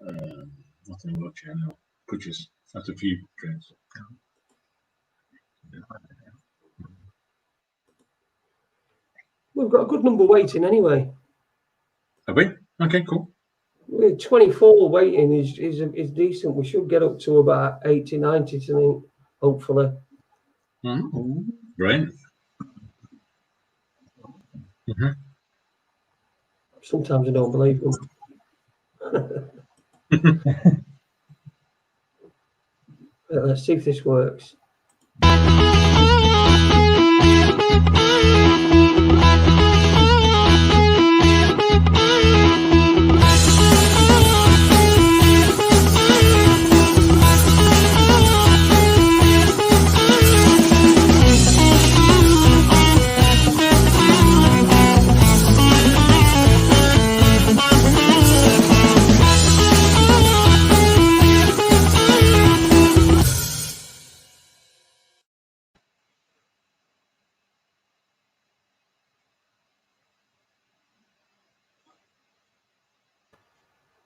Nothing much, now. Could just have a few drinks. We've got a good number waiting anyway. Have we? Okay, cool. 24 waiting is decent. We should get up to about 80, 90 tonight, hopefully. Right. Sometimes I don't believe them. Let's see if this works.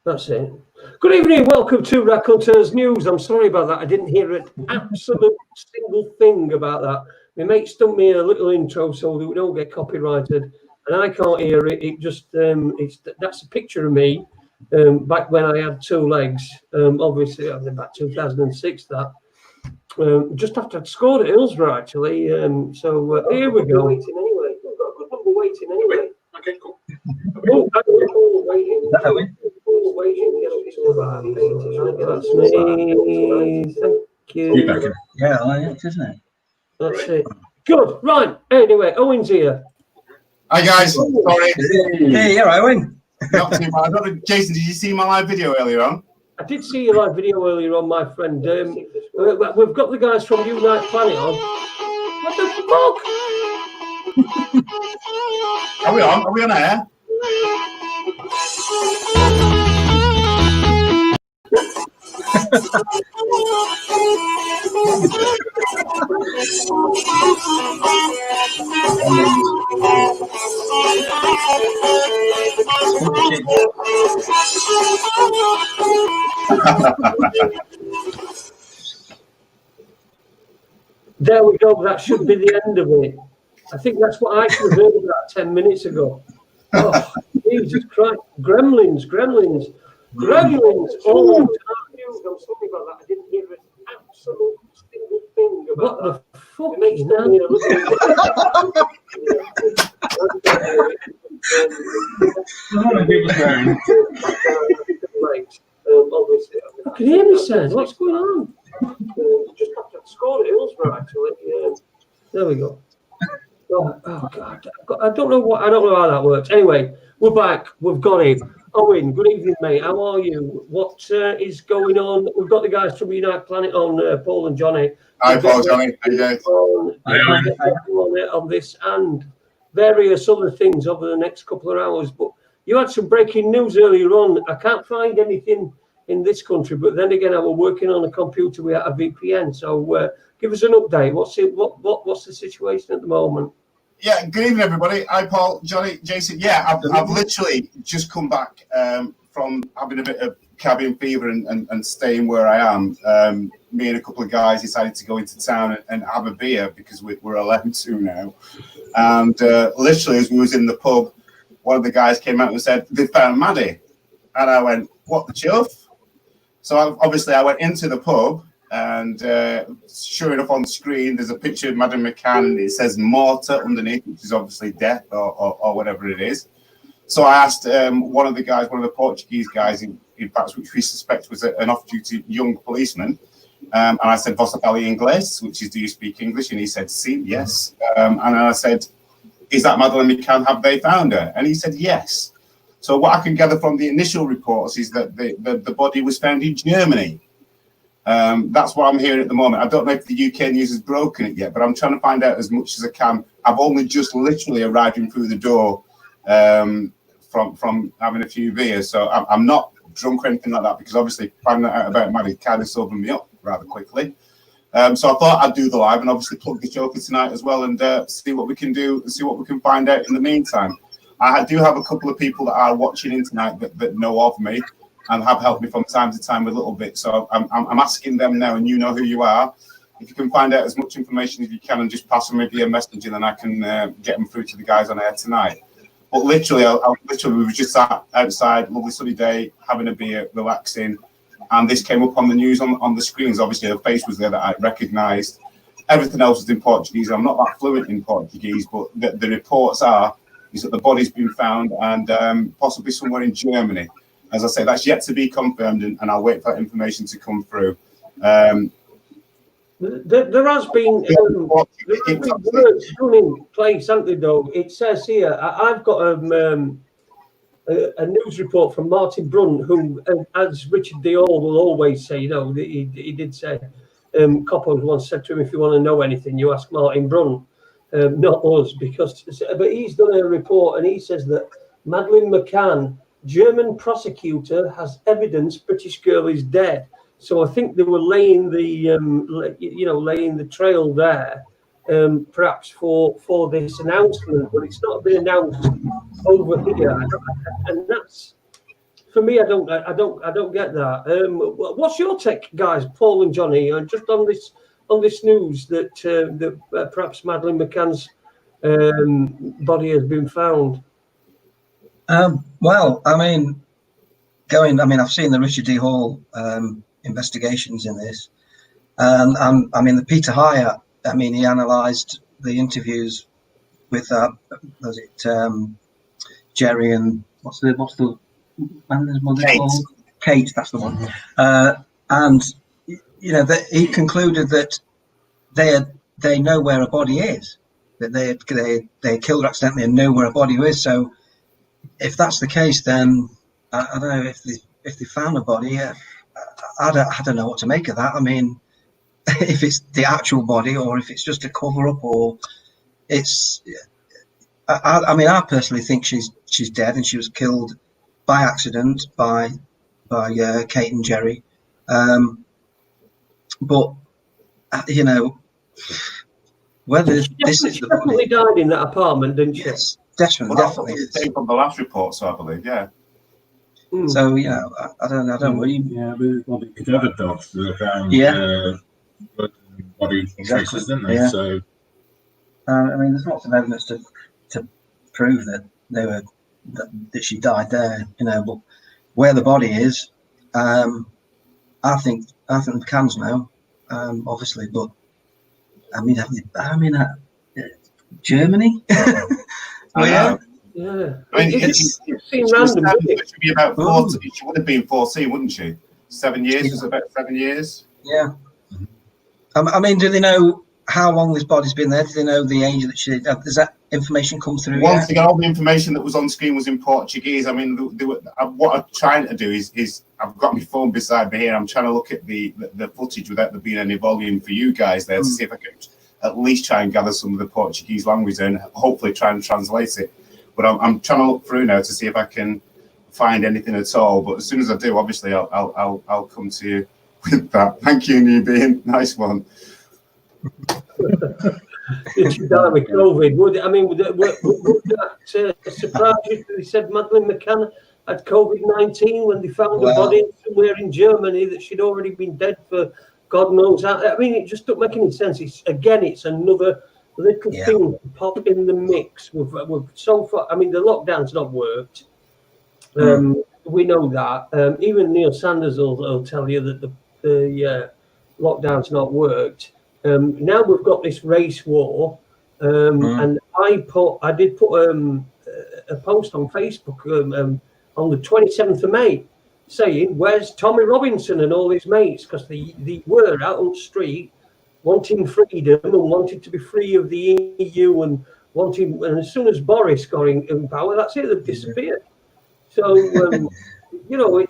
That's it. Good evening, welcome to Raconteurs News. I'm sorry about that. I didn't hear an absolute single thing about that. My mate's done me a little intro so that we don't get copyrighted, and I can't hear it. It just that's a picture of me back when I had two legs. Obviously, I was about 2006. That just after I'd scored at Hillsborough, actually. So here we go. Waiting anyway. We've got a good number waiting anyway. Okay, cool. Waiting. That's me. Thank you. Yeah, isn't it? That's it. Good. Right. Anyway, Owen's here. Hi guys. Sorry. Hey, you're right, Owen. Not too bad. I don't know, Jason, did you see my live video earlier on? I did see your live video earlier on, my friend. We've got the guys from Unite Planet on. What the fuck? Are we on? Are we on air? There we go. That should be the end of it. I think that's what I should have heard about 10 minutes ago. Oh, Jesus Christ. Gremlins. Oh, I'm sorry about that. I didn't hear an absolute single thing about what the fuck is I can hear me, Sam. What's going on? Just after I scored at Hillsborough, actually. There we go. Oh God! I don't know how that works. Anyway, we're back. We've got it. Owen, good evening, mate. How are you? What is going on? We've got the guys from Unite Planet on, Paul and Johnny. Hi, Paul, Johnny. How you doing? On this and various other things over the next couple of hours. But you had some breaking news earlier on. I can't find anything in this country, but then again, I was working on a computer without a VPN. So give us an update. What's the situation at the moment? Yeah, good evening, everybody. Hi, Paul, Johnny, Jason. Yeah, I've literally just come back from having a bit of cabin fever and staying where I am. Me and a couple of guys decided to go into town and have a beer because we're allowed to now. And literally, as we was in the pub, one of the guys came out and said, "They found Maddie." And I went, "What the chuff?" So obviously, I went into the pub. And sure enough, on the screen, there's a picture of Madeleine McCann, and it says "Mortar" underneath, which is obviously death or whatever it is. So I asked one of the Portuguese guys, in fact, which we suspect was an off-duty young policeman, and I said, "Você fala inglês?" which is, "Do you speak English?" And he said, "Sí, yes." And I said, "Is that Madeleine McCann? Have they found her?" And he said, "Yes." So what I can gather from the initial reports is that the body was found in Germany. That's what I'm hearing at the moment. I don't know if the UK news has broken it yet, but I'm trying to find out as much as I can. I've only just literally arriving through the door from having a few beers, so I'm not drunk or anything like that, because obviously finding out about Maddie kind of sobered me up rather quickly. So I thought I'd do the live and obviously plug the show for tonight as well, and see what we can do and see what we can find out in the meantime. I do have a couple of people that are watching in tonight that know of me. and have helped me from time to time with little bits. So I'm asking them now, and you know who you are. If you can find out as much information as you can and just pass them maybe a message, and then I can get them through to the guys on air tonight. But literally, we were just sat outside, lovely sunny day, having a beer, relaxing, and this came up on the news on the screens. Obviously, her face was there that I recognised. Everything else was in Portuguese. I'm not that fluent in Portuguese, but the reports is that the body's been found and possibly somewhere in Germany. As I say, that's yet to be confirmed, and I'll wait for that information to come through. There has been words done in place, haven't they, though? It says here, I've got a news report from Martin Brunt, who, as Richard Deore will always say, you know, he did say, Coppos once said to him, if you want to know anything, you ask Martin Brunt, not us, but he's done a report and he says that Madeleine McCann, German prosecutor, has evidence British girl is dead. So I think they were laying the trail there, perhaps for this announcement, but it's not been announced over here, and that's, for me, I don't get that. What's your take, guys, Paul and Johnny, just on this news that perhaps Madeleine McCann's body has been found? Well, I mean, I've seen the Richard D. Hall investigations in this, and I mean the Peter Hyatt. I mean, he analysed the interviews with was it Jerry and what's the man's mother called? Kate, that's the one. And you know that he concluded that they know where a body is, that they killed her accidentally and know where a body is. So if that's the case, then I don't know if they found a body. I don't know what to make of that. I mean, if it's the actual body or if it's just a cover up, or it's. I mean, I personally think she's dead and she was killed by accident by Kate and Jerry. But you know, whether this is the definitely body, died in that apartment, didn't she? yes, definitely. From the last report, so I believe, yeah. So you know, I don't know. Yeah, well, the cadaver dogs that found body traces, didn't they? Yeah. So I mean, there's lots of evidence to prove that that she died there. You know, but where the body is, I think the cans know, obviously. But I mean, Germany. Yeah. I mean, it seems random. It should be about 40. She would have been 14, wouldn't she? 7 years was about 7 years. Yeah. I mean, do they know how long this body's been there? Do they know the age that she? Does that information come through? Once again, all the information that was on screen was in Portuguese. I mean, what I'm trying to do is I've got my phone beside me here. I'm trying to look at the footage without there being any volume for you guys there to see if I can at least try and gather some of the Portuguese language and hopefully try and translate it. But I'm trying to look through now to see if I can find anything at all. But as soon as I do, obviously, I'll come to you with that. Thank you, Newbie. Nice one. Did she die with COVID? Would that surprise you? They said Madeleine McCann had COVID-19 when they found her body somewhere in Germany, that she'd already been dead for God knows how. I mean, it just don't make any sense. It's another little thing to pop in the mix. We've so far. I mean, the lockdown's not worked. We know that. Even Neil Sanders will tell you that the lockdown's not worked. Now we've got this race war, and I did put a post on Facebook on the 27th of May saying, where's Tommy Robinson and all his mates? Because they were out on the street wanting freedom and wanted to be free of the EU and as soon as Boris got in power, that's it, they've disappeared. So, you know,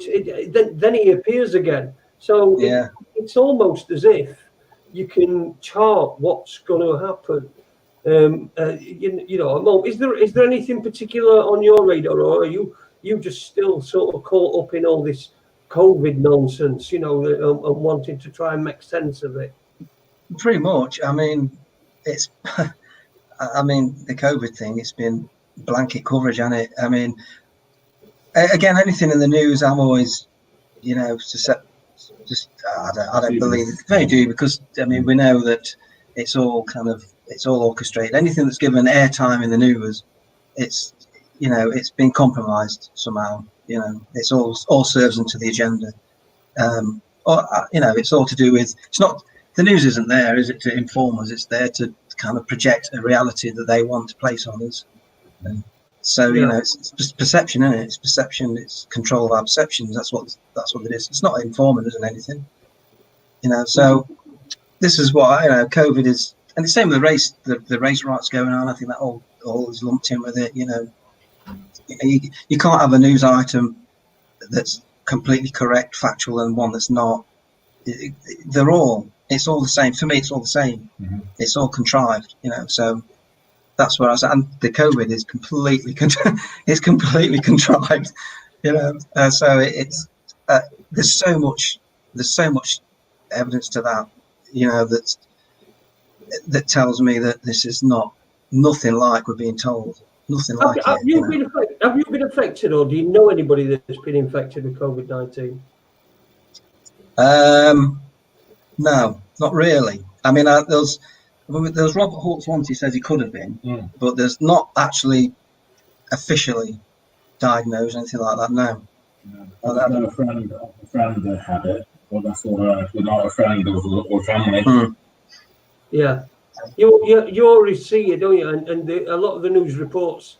then he appears again. So it's almost as if you can chart what's going to happen. You know, is there anything particular on your radar, or are you just still sort of caught up in all this COVID nonsense, you know, and wanting to try and make sense of it? Pretty much. I mean, it's. I mean, the COVID thing. It's been blanket coverage, hasn't it? I mean, again, anything in the news, I'm always I don't believe it. They do, because I mean we know that it's all orchestrated. Anything that's given airtime in the news, it's been compromised somehow. It's all serves into the agenda. It's all to do with, it's not, the news isn't there, is it, to inform us? It's there to kind of project a reality that they want to place on us. So it's just perception, isn't it? It's perception. It's control of our perceptions. That's what it is. It's not informing us in anything. So this is what COVID is, and the same with the race riots going on. I think that all is lumped in with it. You can't have a news item that's completely correct, factual, and one that's not. It's all the same. For me, it's all the same. Mm-hmm. It's all contrived, so that's where I was at. And the COVID is completely contrived, so it's there's so much evidence to that, that tells me that this is nothing like we're being told. Nothing like have it. You been affected, or do you know anybody that's been infected with COVID-19? No, not really. I mean, there's Robert Hawkes once. He says he could have been, but there's not actually officially diagnosed, anything like that. No. I know a friend that had it, but that's all right. We're not a friend or family. Yeah, you already see it, don't you? And a lot of the news reports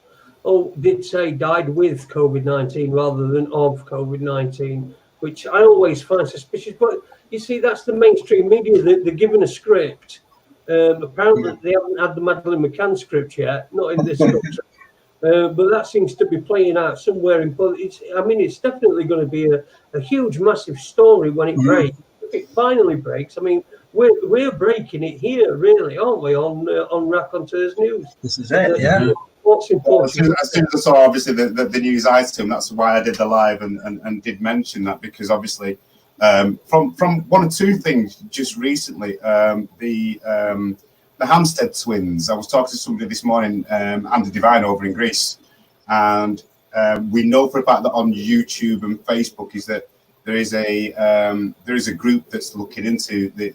did say died with COVID-19 rather than of COVID-19, which I always find suspicious. But you see, that's the mainstream media. They're given a script. Apparently, they haven't had the Madeleine McCann script yet, not in this country. But that seems to be playing out somewhere in. It's definitely going to be a huge, massive story when it breaks. If it finally breaks, I mean, we're breaking it here, really, aren't we? On Raconteurs News. This is it, yeah. What's important? As soon as I saw, obviously, the news item, that's why I did the live and did mention that, because obviously, from one or two things just recently, the Hampstead twins. I was talking to somebody this morning, Andy Devine over in Greece, and we know for a fact that on YouTube and Facebook is that there is a group that's looking into the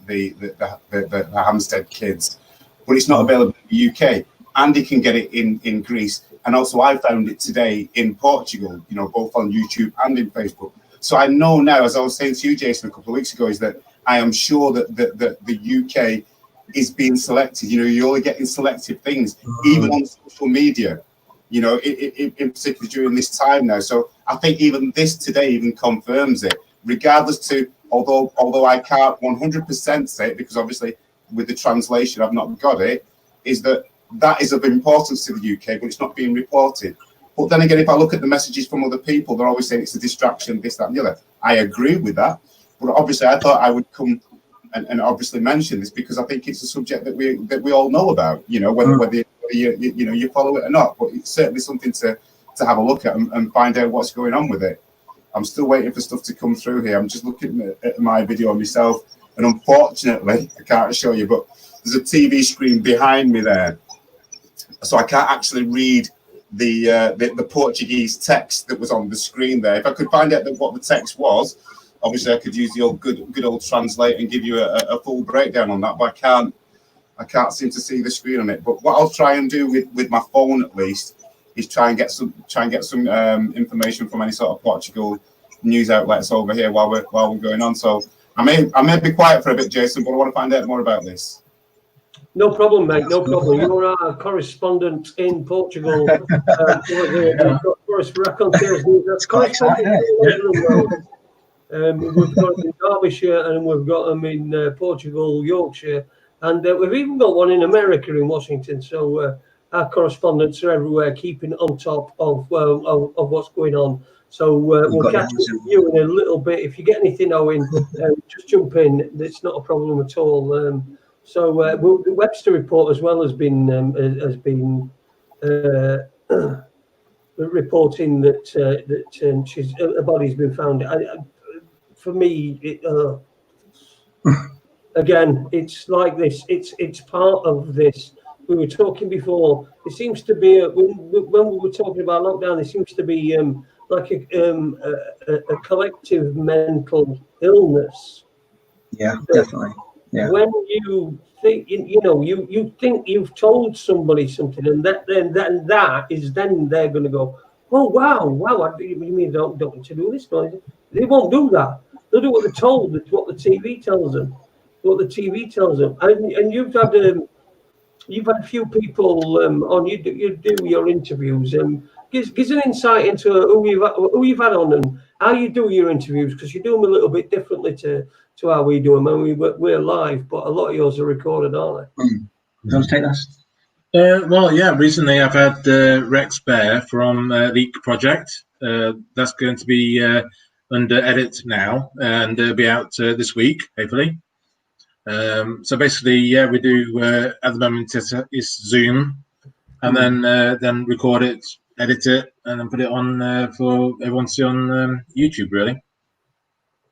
Hampstead kids, but it's not available in the UK. Andy can get it in Greece, and also I found it today in Portugal. Both on YouTube and in Facebook. So I know now, as I was saying to you, Jason, a couple of weeks ago, is that I am sure that the UK is being selected. You're only getting selected things, even on social media. In particular during this time now. So I think even this today even confirms it, regardless to, although I can't 100% say it, because obviously with the translation I've not got it, is that is of importance to the UK, but it's not being reported. But then again, if I look at the messages from other people, they're always saying it's a distraction, this, that, and the other. I agree with that, but obviously I thought I would come and obviously mention this, because I think it's a subject that we all know about. Whether you follow it or not, but it's certainly something to have a look at and find out what's going on with it. I'm still waiting for stuff to come through here. I'm just looking at my video myself, and unfortunately, I can't show you, but there's a TV screen behind me there, so I can't actually read the Portuguese text that was on the screen there. If I could find out what the text was, obviously I could use the old good old translate and give you a full breakdown on that, but I can't seem to see the screen on it. But what I'll try and do with my phone at least is try and get some information from any sort of Portugal news outlets over here while we're going on. So I may be quiet for a bit, Jason, but I want to find out more about this. No problem, mate. No problem. You're our correspondent in Portugal. Raconteurs News. That's quite exciting. We've got them in Derbyshire, and we've got them in Portugal, Yorkshire, and we've even got one in America, in Washington. So our correspondents are everywhere, keeping on top of what's going on. So we'll catch up with you in a little bit. If you get anything, Owen, just jump in. It's not a problem at all. So the Webster report as well has been reporting that a body's been found. For me, again, it's like this. It's part of this. We were talking before. It seems to be when we were talking about lockdown. There seems to be like a collective mental illness. Yeah, definitely. Yeah. When you think, you think you've told somebody something, and that is then they're going to go, oh wow, you mean don't want to do this? They won't do that. They'll do what they're told. It's what the TV tells them. And you've had a few people on. You do your interviews. Gives an insight into who you've had on and how you do your interviews, because you do them a little bit differently to how we do them. And we're live, but a lot of yours are recorded, aren't they? Do you want to take that? Well, yeah. Recently, I've had Rex Bear from Leak Project. That's going to be under edit now, and be out this week, hopefully. So basically, yeah, we do at the moment it's Zoom, and then record it, edit it, and then put it on for everyone to see on YouTube. Really.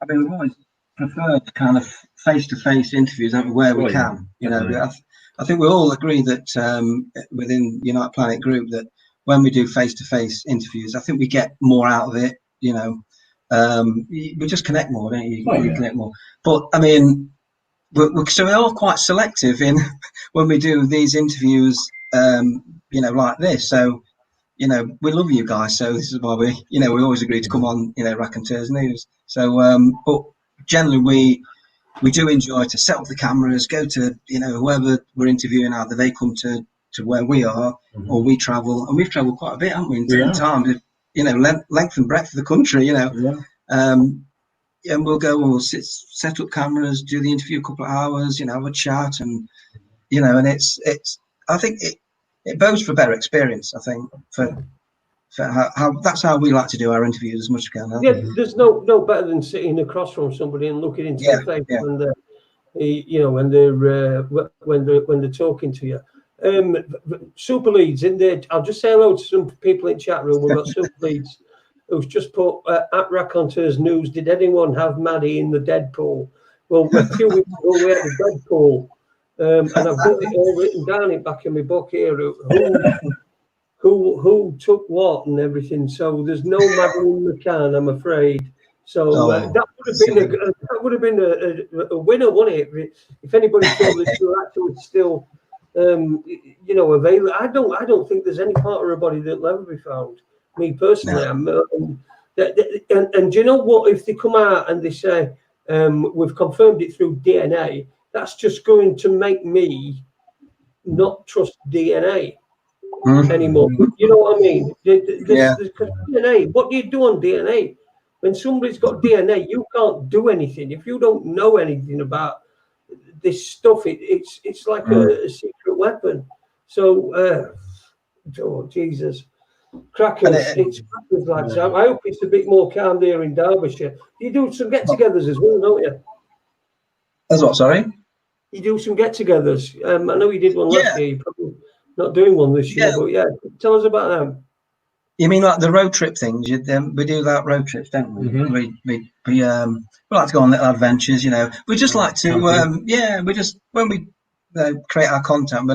I mean, we've always preferred kind of face-to-face interviews, haven't we, where we can. I think we all agree that within Unite Planet Group that when we do face-to-face interviews, I think we get more out of it. We just connect more, don't you? You connect more. But I mean, so we're all quite selective in when we do these interviews, like this. So, we love you guys. So this is why we always agree to come on, Raconteurs News. So, but generally we do enjoy to set up the cameras, go to, whoever we're interviewing, either they come to where we are, or we travel, and we've traveled quite a bit, haven't we? In time, length and breadth of the country, and we'll go and we'll set up cameras, do the interview a couple of hours, have a chat, and and it's I think it bodes for a better experience. I think for how that's how we like to do our interviews as much as we can. Yeah, there's no better than sitting across from somebody and looking into the face when they're talking to you. Super Leads in there. I'll just say hello to some people in chat room. We've got Super Leads who's just put at Raconteurs News. Did anyone have Maddie in the Deadpool? Well, a few weeks ago we had a Deadpool, and I've got it all written down in back in my book here. Who took what and everything. So there's no Madeleine McCann, I'm afraid. So that would have been a winner, wouldn't it? If anybody thought that you were actually still, available. I don't think there's any part of her body that'll ever be found. Me personally, and do you know what? If they come out and they say we've confirmed it through DNA, that's just going to make me not trust DNA anymore. You know what I mean? DNA. What do you do on DNA? When somebody's got DNA, you can't do anything. If you don't know anything about this stuff, it's like a secret weapon. So, Jesus. Crackers, it's crackers, lads. I hope it's a bit more calm there in Derbyshire. You do some get-togethers as well, don't you? As what, sorry? You do some get-togethers. I know you did one last year. You're probably not doing one this year, but tell us about them. You mean like the road trip things? We do that road trips, don't we? We like to go on little adventures. We just like to we just when we create our content,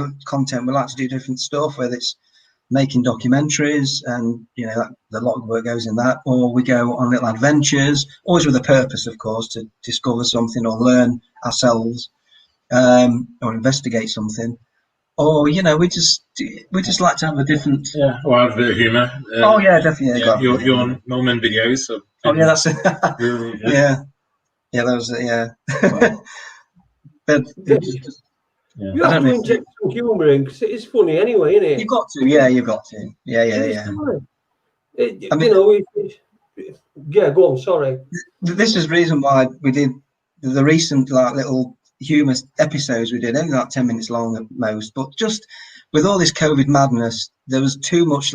we like to do different stuff, whether it's making documentaries and the lot of work goes in that, or we go on little adventures, always with a purpose, of course, to discover something or learn ourselves, or investigate something. Or we just like to have a different or have a bit of humour. Definitely. Your Norman videos. So that's it. Those but you have to inject some humour in, because it's funny anyway, isn't it? You've got to. You've got to. Go on. Sorry. This is the reason why we did the recent little humorous episodes we did, only like 10 minutes long at most, but just with all this COVID madness, there was too much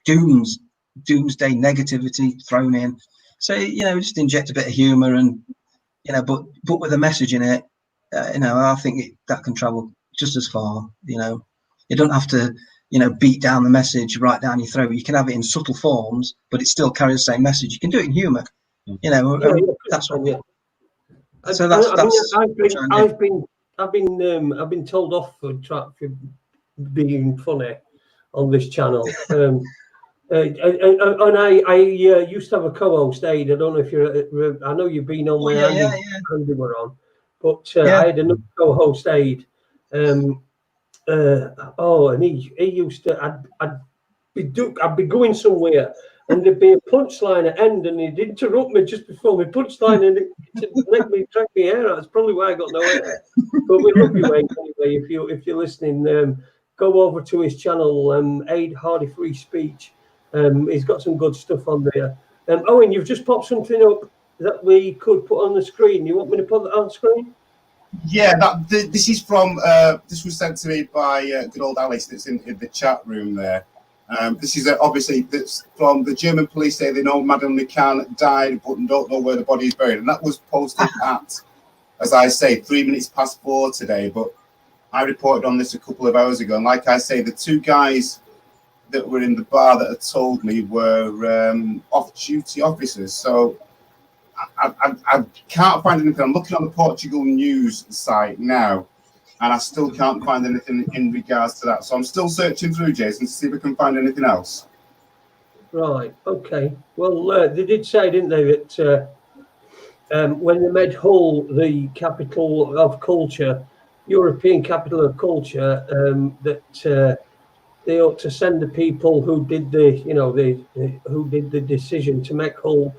doomsday negativity thrown in. So just inject a bit of humor and but with a message in it. I think that can travel just as far. You don't have to beat down the message right down your throat. You can have it in subtle forms, but it still carries the same message. You can do it in humor. That's what. So I've been told off for being funny on this channel. And I used to have a co-host, Aid. I don't know if you're. I know you've been on when Andy were on, but I had another co-host, Aid. And he used to. I'd be going somewhere, and there'd be a punchline at end, and he'd interrupt me just before my punchline, and it make me drag my hair out. That's probably why I got no hair. But we love you, Aid, anyway. If you're listening, go over to his channel, Aid Hardy Free Speech. He's got some good stuff on there. Owen, you've just popped something up that we could put on the screen. You want me to put that on screen? Yeah, this is from. This was sent to me by good old Alice. That's in the chat room there. This is obviously that's from the German police. Say they know Madeleine McCann died, but don't know where the body is buried, and that was posted at, as I say, 4:03 today. But I reported on this a couple of hours ago, and like I say, the two guys that were in the bar that had told me were off-duty officers. So I can't find anything. I'm looking on the Portugal news site now, and I still can't find anything in regards to that. So I'm still searching through, Jason, to see if I can find anything else. Right. Okay. Well, they did say, didn't they, that when they made Hull the capital of culture, European capital of culture, that they ought to send the people who did who did the decision to make Hull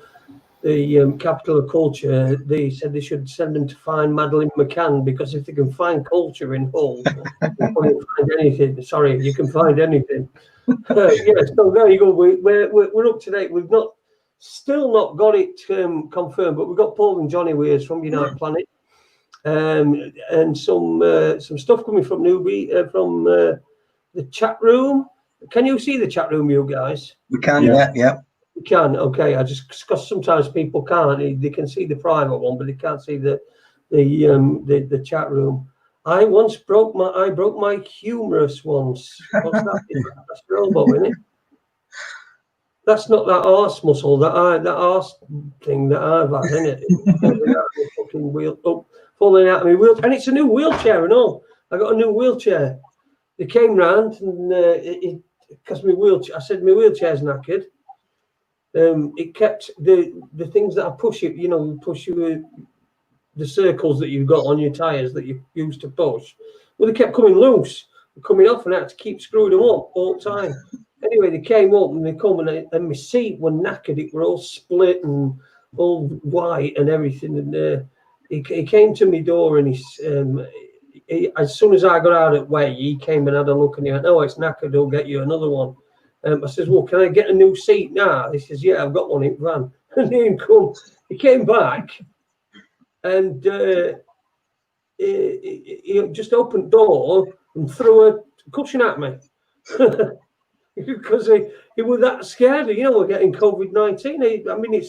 the capital of culture. They said they should send them to find Madeleine McCann, because if they can find culture in Hull, you can find anything. Sorry, you can find anything. So there you go. We're up to date. We've still not got it confirmed, but we've got Paul and Johnny with us from United Planet, and some stuff coming from Newbie from the chat room. Can you see the chat room, you guys? We can, yeah. You can, okay. Because sometimes people can't. They can see the private one, but they can't see the chat room. I broke my humerus once. What's that? That's the elbow, isn't it? That's not that arse muscle, that arse thing that I've had, isn't it? Fucking falling out of my wheelchair, and it's a new wheelchair and all. I got a new wheelchair. They came round and because my wheelchair, I said my wheelchair's knackered. It kept the things that I push it, push you the circles that you've got on your tires that you used to push. Well, they kept coming loose, coming off, and I had to keep screwing them up all the time. Anyway, they came up and they come and my seat were knackered. It were all split and all white and everything. And he came to my door and he, as soon as I got out of the way, he came and had a look and he went, "Oh, it's knackered. I'll get you another one." I says, "Well, can I get a new seat now?" He says, "Yeah, I've got one in the van." And he came back and he just opened the door and threw a cushion at me. Because he was that scared, we're getting COVID-19. I mean, it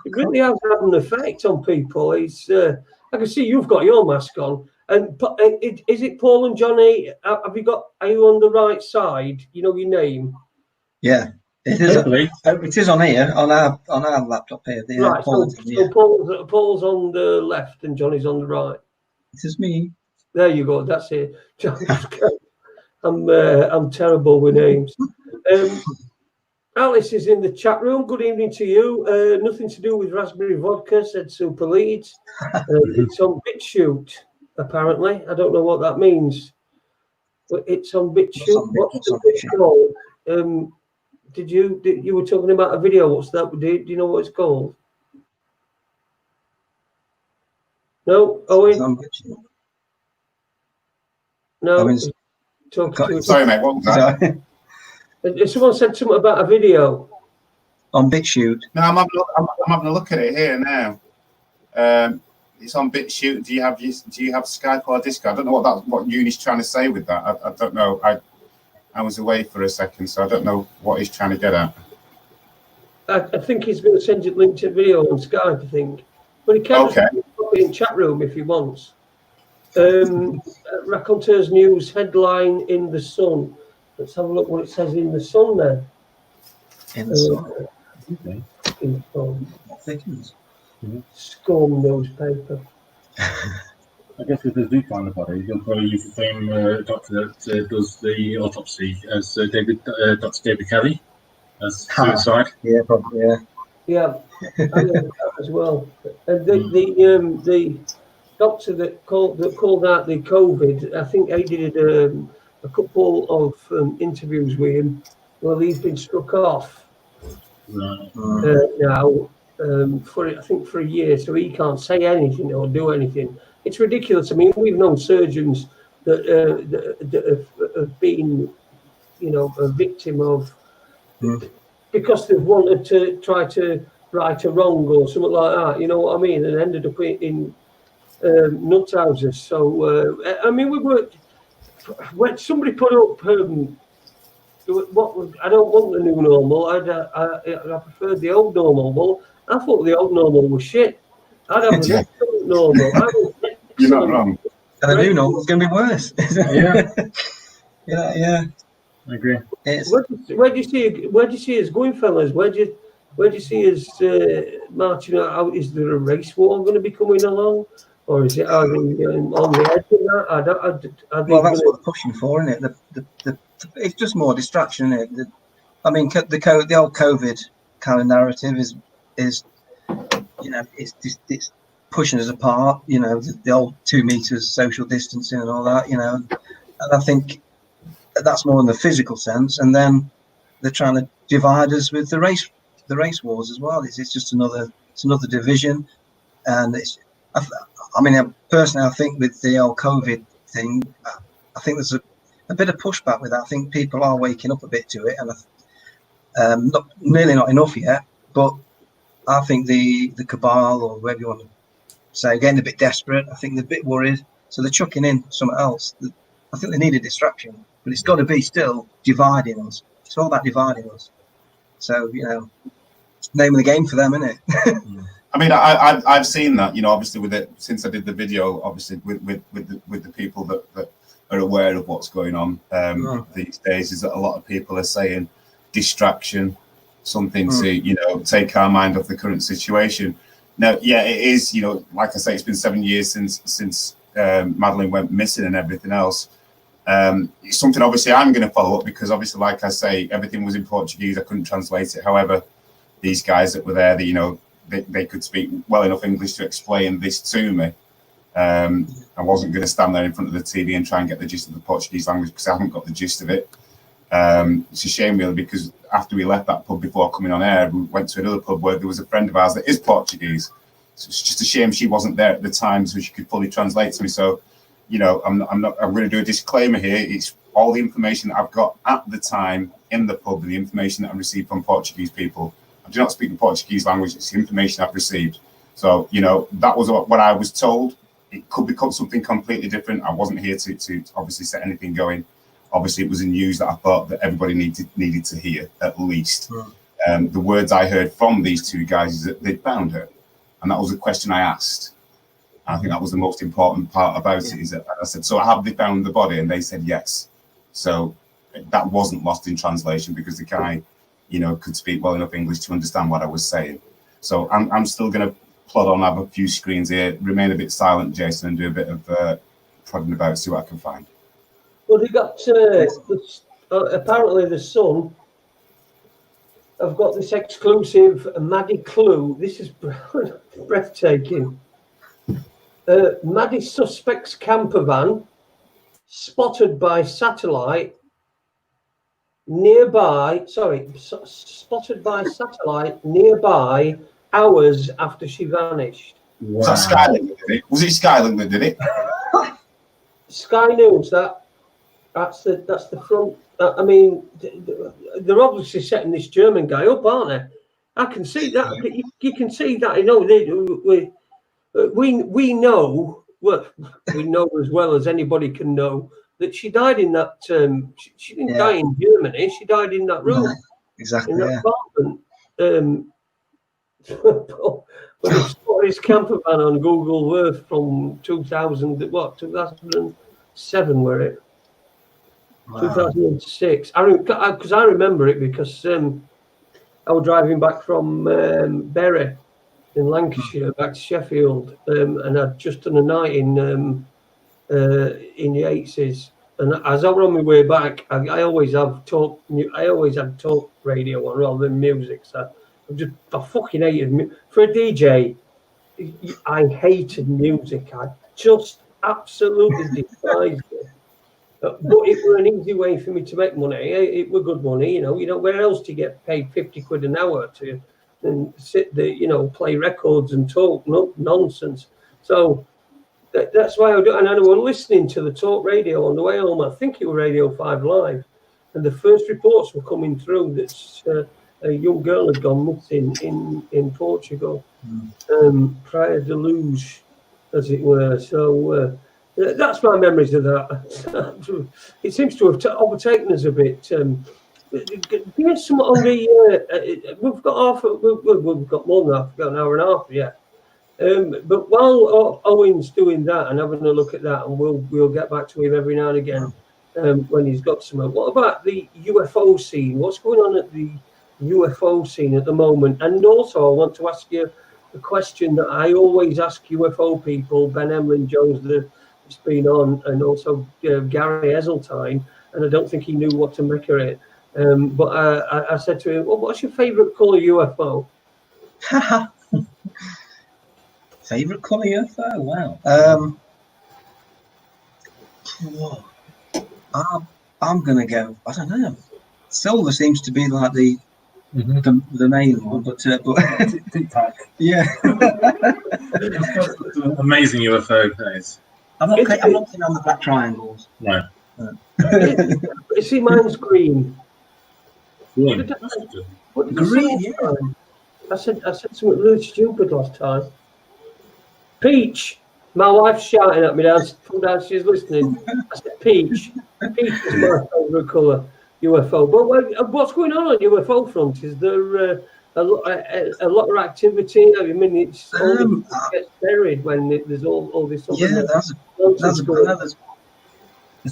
really has had an effect on people. I can see you've got your mask on. And is it Paul and Johnny? Are you on the right side? You know your name? Yeah, it is. It is on here, on our laptop here. Right, so Paul's on the left and Johnny's on the right. This is me. There you go. That's it. I'm terrible with names. Alice is in the chat room. Good evening to you. Nothing to do with raspberry vodka, said Super Leeds. It's on BitChute, apparently. I don't know what that means. But it's on BitChute. What's the bit called? You were talking about a video? What's that? Do you know what it's called? No, Owen. No. Sorry, mate. What was that? Someone said something about a video on BitChute. No, I'm having a look at it here now. It's on BitChute. Do you have Skype or Discord? I don't know what Uni's trying to say with that. I don't know. I was away for a second, so I don't know what he's trying to get at. I think he's going to send you a link to video on Skype, I think. But he can put it in chat room if he wants. Raconteurs News headline in the Sun. Let's have a look what it says in the Sun there. In the Sun. Okay. In the Sun. What thickens? Scum newspaper. I guess if they do find the body, they'll probably use the same doctor that does the autopsy as Dr. David Kelly. as suicide. Yeah, probably. Yeah. Yeah, I heard that as well. And the doctor that called out the COVID, I think I did a couple of interviews with him. Well, he's been struck off Right. now for I think for a year, so he can't say anything or do anything. It's ridiculous. I mean, we've known surgeons that have been, you know, a victim of because they've wanted to try to right a wrong or something like that. You know what I mean? And ended up in nut houses. So I mean, we worked. When somebody put up what I don't want the new normal. I preferred the old normal. Well, I thought the old normal was shit. I'd have an excellent normal. You're not wrong. And the new normal is going to be worse. Yeah. Yeah. I agree. Where do you see us going, fellas? Where do you see us marching out? Is there a race war going to be coming along, or is it are they on the edge of that? Well, that's what they're pushing for, isn't it? It's just more distraction, isn't it? I mean, the old COVID kind of narrative is you know, it's pushing us apart. You know, the old 2 meters social distancing and all that. You know, and I think that's more in the physical sense, and then they're trying to divide us with the race wars as well. It's just another division, and I mean, personally, I think with the old COVID thing, I think there's a bit of pushback with that. I think people are waking up a bit to it, and not enough yet. But I think the cabal, or whatever you want to say, getting a bit desperate. I think they're a bit worried, so they're chucking in something else. I think they need a distraction, but it's got to be still dividing us. It's all about dividing us. So, you know, it's the name of the game for them, isn't it? I mean, I've seen that, you know, obviously with it since I did the video, obviously with the people that are aware of what's going on these days, is that a lot of people are saying distraction, something to, you know, take our mind off the current situation. Now, yeah, it is, you know, like I say, it's been 7 years since Madeleine went missing and everything else. It's something obviously I'm going to follow up, because obviously, like I say, everything was in Portuguese. I couldn't translate it. However, these guys that were there, you know, they could speak well enough English to explain this to me. I wasn't going to stand there in front of the TV and try and get the gist of the Portuguese language, because I haven't got the gist of it. It's a shame, really, because after we left that pub before coming on air, we went to another pub where there was a friend of ours that is Portuguese. So it's just a shame she wasn't there at the time so she could fully translate to me. So, you know, I'm going to do a disclaimer here. It's all the information that I've got at the time in the pub and the information that I received from Portuguese people. I do not speak the Portuguese language. It's the information I've received. So, you know, that was what I was told. It could become something completely different. I wasn't here to obviously set anything going. Obviously, it was a news that I thought that everybody needed to hear, at least. The words I heard from these two guys is that they found her. And that was the question I asked. And I think that was the most important part about it, is that I said, so have they found the body? And they said yes. So that wasn't lost in translation, because the guy, you know, could speak well enough English to understand what I was saying. So I'm still going to plod on, have a few screens here, remain a bit silent, Jason, and do a bit of prodding about, see what I can find. Well, they got apparently the Sun have got this exclusive Maddie clue. This is breathtaking. Maddie suspects camper van spotted by satellite nearby. Spotted by satellite nearby hours after she vanished. Wow. Was that Skylink that did it? Was it Skylink that did it? Sky News. That's the front. I mean, they're obviously setting this German guy up, aren't they? I can see that. You can see that. You know, we know. Well, we know as well as anybody can know that she died in that. She didn't die in Germany. She died in that room. No, exactly. In that apartment. But it's got his camper van on Google Earth from 2007, were it? Wow. 2006. Because I remember it because I was driving back from Bury in Lancashire back to Sheffield, and I'd just done a night in Yates's, And as I were on my way back, I always have talk. I always had talk radio on rather than music. So I fucking hated for a DJ. I hated music. I just absolutely despised it. But it were an easy way for me to make money. It were good money, you know. Where else do you get paid 50 quid an hour to and sit there, play records and talk nonsense? So that's why I do. And I was listening to the talk radio on the way home. I think it was Radio 5 Live, and the first reports were coming through that a young girl had gone missing in Portugal, prior deluge, as it were. So. That's my memories of that. It seems to have overtaken us a bit. Give us some on the. We've got we've got more than half. We've got an hour and a half yet. But while Owen's doing that and having a look at that, and we'll get back to him every now and again when he's got some. What about the UFO scene? What's going on at the UFO scene at the moment? And also, I want to ask you a question that I always ask UFO people, Ben Emlyn Jones, it's been on, and also Gary Eseltine, and I don't think he knew what to make of it. But I said to him, well, what's your favourite colour UFO? Favourite colour UFO? Wow. I'm going to go, I don't know. Silver seems to be like the main one, but yeah. Amazing UFO days. I'm not keen on the black triangles. No. You see, mine's green. Green. Green, yeah. I said something really stupid last time. Peach. My wife's shouting at me down. She's listening. I said peach. Peach is my favourite colour UFO. But what's going on UFO front? Is there a lot of activity? I mean, it's only gets buried when there's all this. Yeah, there's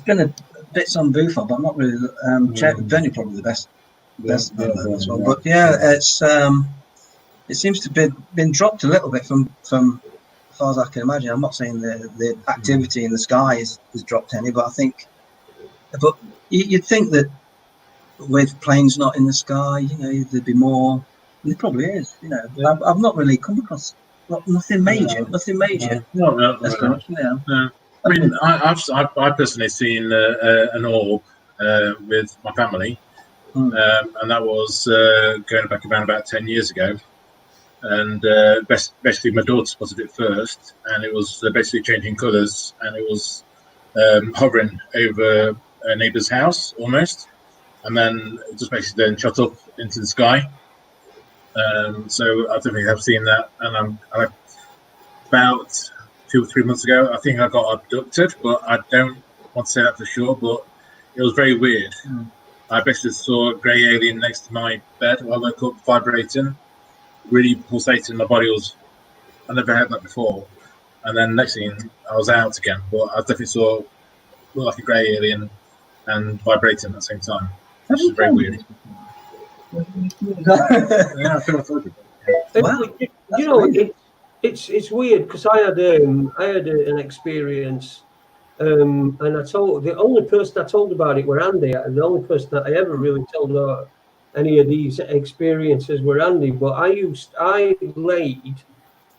been bits on Bufo, but I'm not really. Benny probably the best as well. But yeah, it seems to be been dropped a little bit from as far as I can imagine. I'm not saying the activity in the sky has dropped any, but I think, but you'd think that with planes not in the sky, there'd be more. And there probably is, I've not really come across nothing major. No. I mean, I've personally seen an orb with my family, and that was going back around about 10 years ago. And basically, my daughter spotted it first, and it was basically changing colours, and it was hovering over a neighbour's house almost, and then it just basically then shot up into the sky. So I definitely have seen that, and I about 2 or 3 months ago, I think I got abducted, but I don't want to say that for sure, but it was very weird. I basically saw a grey alien next to my bed. I woke up vibrating, really pulsating. My body was, I never had that before. And then next thing, I was out again, but I definitely saw like a grey alien and vibrating at the same time. Which is very weird. Yeah, I feel wow. It's weird because I had an experience, and I told the only person I told about it were Andy. The only person that I ever really told about any of these experiences were Andy. But I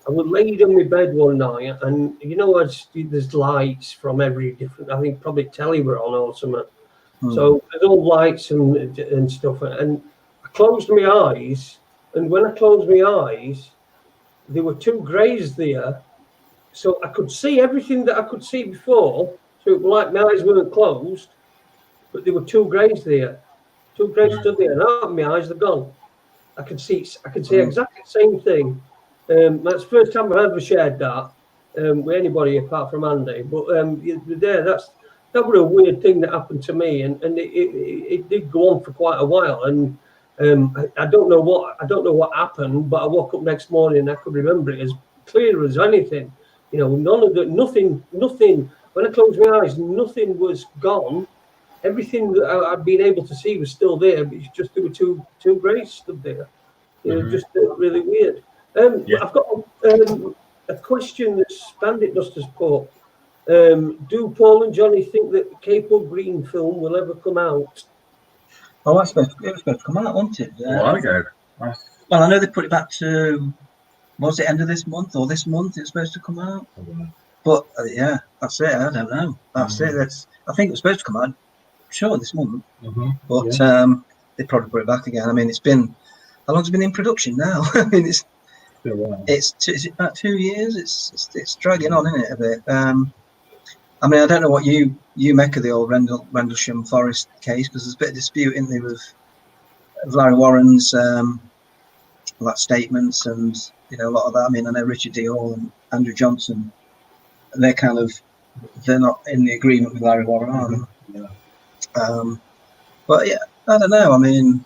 would laid on my bed one night, and there's lights from every different. I think probably telly were on or something. So there's all lights and stuff, and I closed my eyes, and when I closed my eyes, there were two greys there, so I could see everything that I could see before. So it was like my eyes weren't closed, but there were two greys there. Two greys stood there, and out of my eyes, they're gone. I could see exactly the same thing. That's the first time I've ever shared that with anybody apart from Andy. But that was a weird thing that happened to me, and it did go on for quite a while. And I don't know what happened, but I woke up next morning and I could remember it as clear as anything. Nothing. When I closed my eyes, nothing was gone. Everything that I'd been able to see was still there, but it's just there were two greys stood there. Just really weird. I've got a question that Bandit Dusters put. Do Paul and Johnny think that the Capel Green film will ever come out? Oh, it was supposed to come out, wasn't it? A while ago. Well, I know they put it back to, was it end of this month or this month it's supposed to come out? But yeah, that's it. I don't know. That's it. I think it was supposed to come out, sure, this month. But they probably put it back again. I mean, it's been, how long's it been in production now? I mean, is it about 2 years? It's dragging on, isn't it, a bit? I mean, I don't know what you make of the old Rendlesham Forest case, because there's a bit of dispute, isn't there, with Larry Warren's statements and a lot of that. I mean, I know Richard D. Hall and Andrew Johnson, they're not in the agreement with Larry Warren, are they? Yeah. But yeah, I don't know. I mean,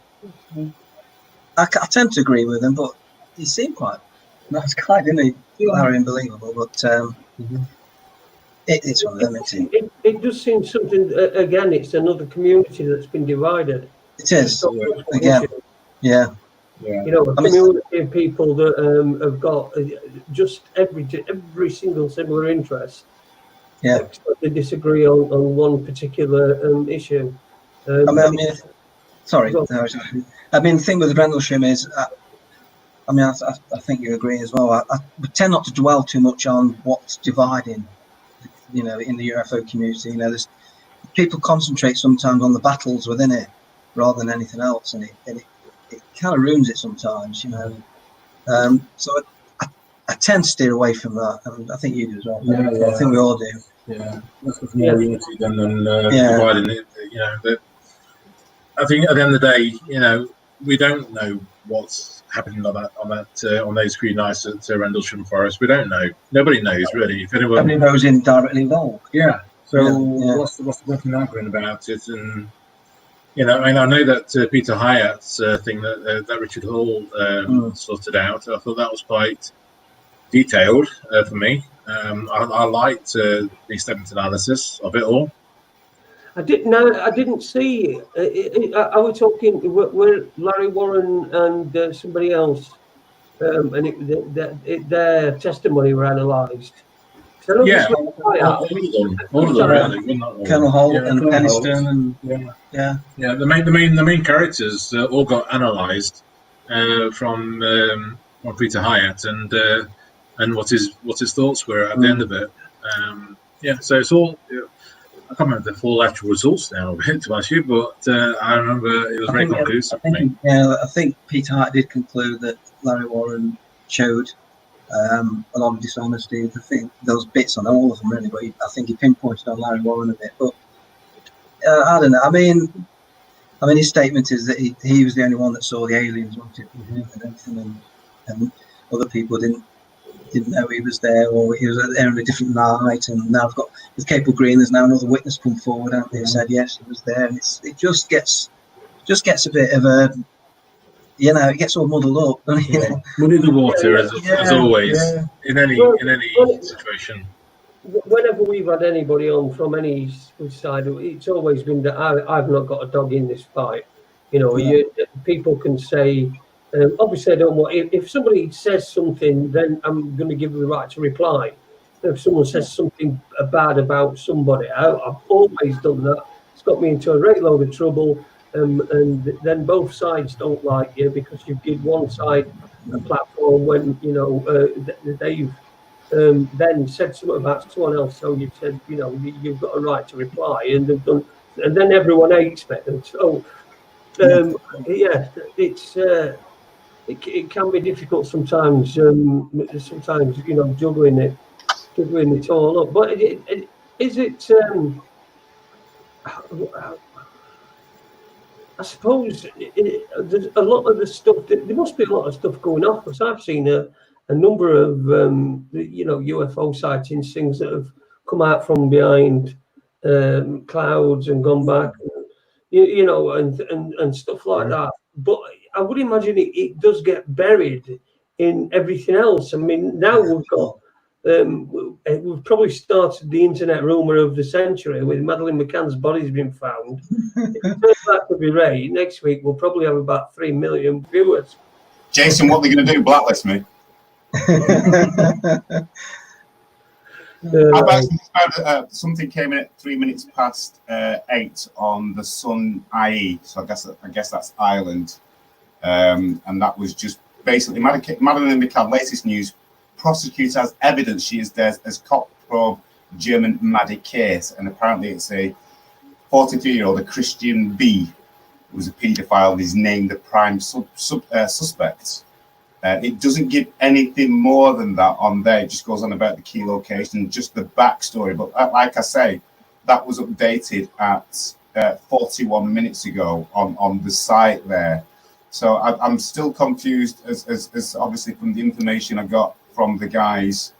I tend to agree with him, but he seemed quite nice guy, didn't he? Larry, unbelievable, but it's one of them, isn't it? It does seem something. Again, it's another community that's been divided. It is again. Yeah. A community of people that have got just every single similar interest. Yeah. They disagree on one particular issue. I mean, the thing with Rendlesham is, I think you agree as well. I tend not to dwell too much on what's dividing, in the UFO community. There's people concentrate sometimes on the battles within it rather than anything else, and it kind of ruins it sometimes, So I tend to steer away from that, and I think you do as well. Yeah. I think we all do. Yeah, that's more unity than dividing it. I think at the end of the day, we don't know what's happening on those few nights at Rendlesham Forest. We don't know. Nobody knows really. If anyone, nobody knows indirectly involved. Yeah. So what's the point in arguing about it? And I know that Peter Hyatt's thing that Richard Hall sorted out. I thought that was quite detailed for me. I liked the statement analysis of it all. I didn't see. I was talking where Larry Warren and somebody else, and their testimony were analysed. So yeah, all of them really. Colonel Holt and Peniston, and the main characters all got analysed from Peter Hyatt and what his thoughts were at the end of it. So it's all. I can't remember the full actual results now, to ask you, but I remember it was very conclusive. I think Peter Hart did conclude that Larry Warren showed a lot of dishonesty. I think those bits on all of them really, but I think he pinpointed on Larry Warren a bit. But I don't know. I mean, his statement is that he was the only one that saw the aliens, wasn't it? And everything, and other people didn't know he was there, or he was there on a different night. And now I've got with Capel Green, there's now another witness come forward, haven't they? Who said yes, he was there, and it just gets a bit of a, it gets all muddled up. Muddy the water as always in any situation. Whenever we've had anybody on from any side, it's always been that I've not got a dog in this fight. People can say. Obviously, I don't want. If somebody says something, then I'm going to give them the right to reply. If someone says something bad about somebody, I've always done that. It's got me into a great load of trouble, and then both sides don't like you because you give one side a platform when they've then said something about someone else. So you've said, you've got a right to reply, and they've done, and then everyone hates me. And so, it's. It can be difficult sometimes. Sometimes juggling it all up. But is it? I suppose there's a lot of the stuff. There must be a lot of stuff going on because I've seen a number of UFO sightings, things that have come out from behind clouds and gone back, and stuff like that. But I would imagine it does get buried in everything else. I mean, now we've got we've probably started the internet rumor of the century with Madeleine McCann's body's been found. If that could be right, next week we'll probably have about 3 million viewers. Jason, what are they going to do? Blacklist me? I've actually found something came in at 3 minutes past 8 on the Sun IE. So I guess that's Ireland, and that was just basically Madeleine McCann. Latest news: prosecutor has evidence she is dead as cop probe German Maddie case, and apparently it's a 43-year-old, a Christian B, who was a paedophile, and is named the prime suspect. It doesn't give anything more than that on there. It just goes on about the key location, just the backstory. But like I say, that was updated at 41 minutes ago on the site there. So I'm still confused as obviously from the information I got from the guys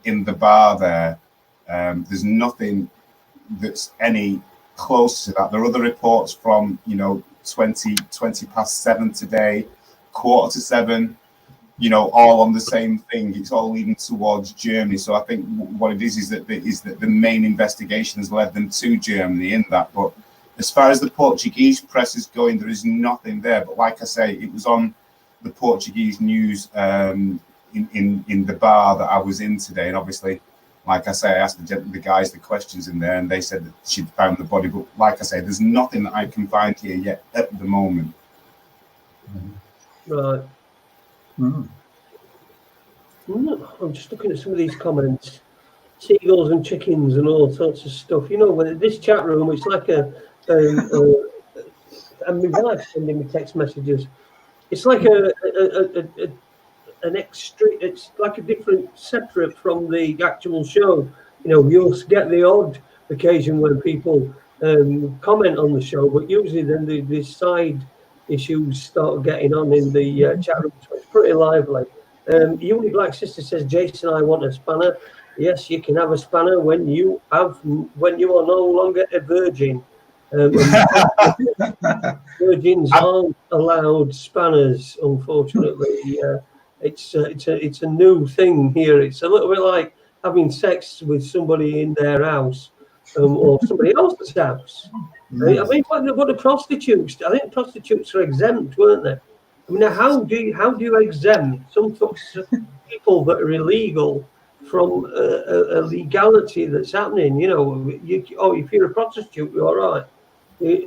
in the bar there. There's nothing that's any close to that. There are other reports from, 20 past 7 today, 6:45. All on the same thing. It's all leading towards Germany. So I think what it is that the main investigation has led them to Germany in that. But as far as the Portuguese press is going, there is nothing there. But like I say, it was on the Portuguese news in the bar that I was in today. And obviously, like I say, I asked the guys the questions in there, and they said that she'd found the body. But like I say, there's nothing that I can find here yet at the moment. Right. I'm just looking at some of these comments. Seagulls and chickens and all sorts of stuff. When this chat room, it's like and my wife sending me text messages. It's like an extra. It's like a different separate from the actual show. You'll get the odd occasion when people comment on the show, but usually then the side issues start getting on in the chat room. So it's pretty lively. Uni Black Sister says, Jason, I want a spanner. Yes, you can have a spanner when you are no longer a virgin. Virgins aren't allowed spanners, unfortunately. It's a new thing here. It's a little bit like having sex with somebody in their house or somebody else's house. I mean, what are prostitutes? I think prostitutes are exempt, weren't they? I mean, how do you exempt some people that are illegal from a legality that's happening? If you're a prostitute, you're all right.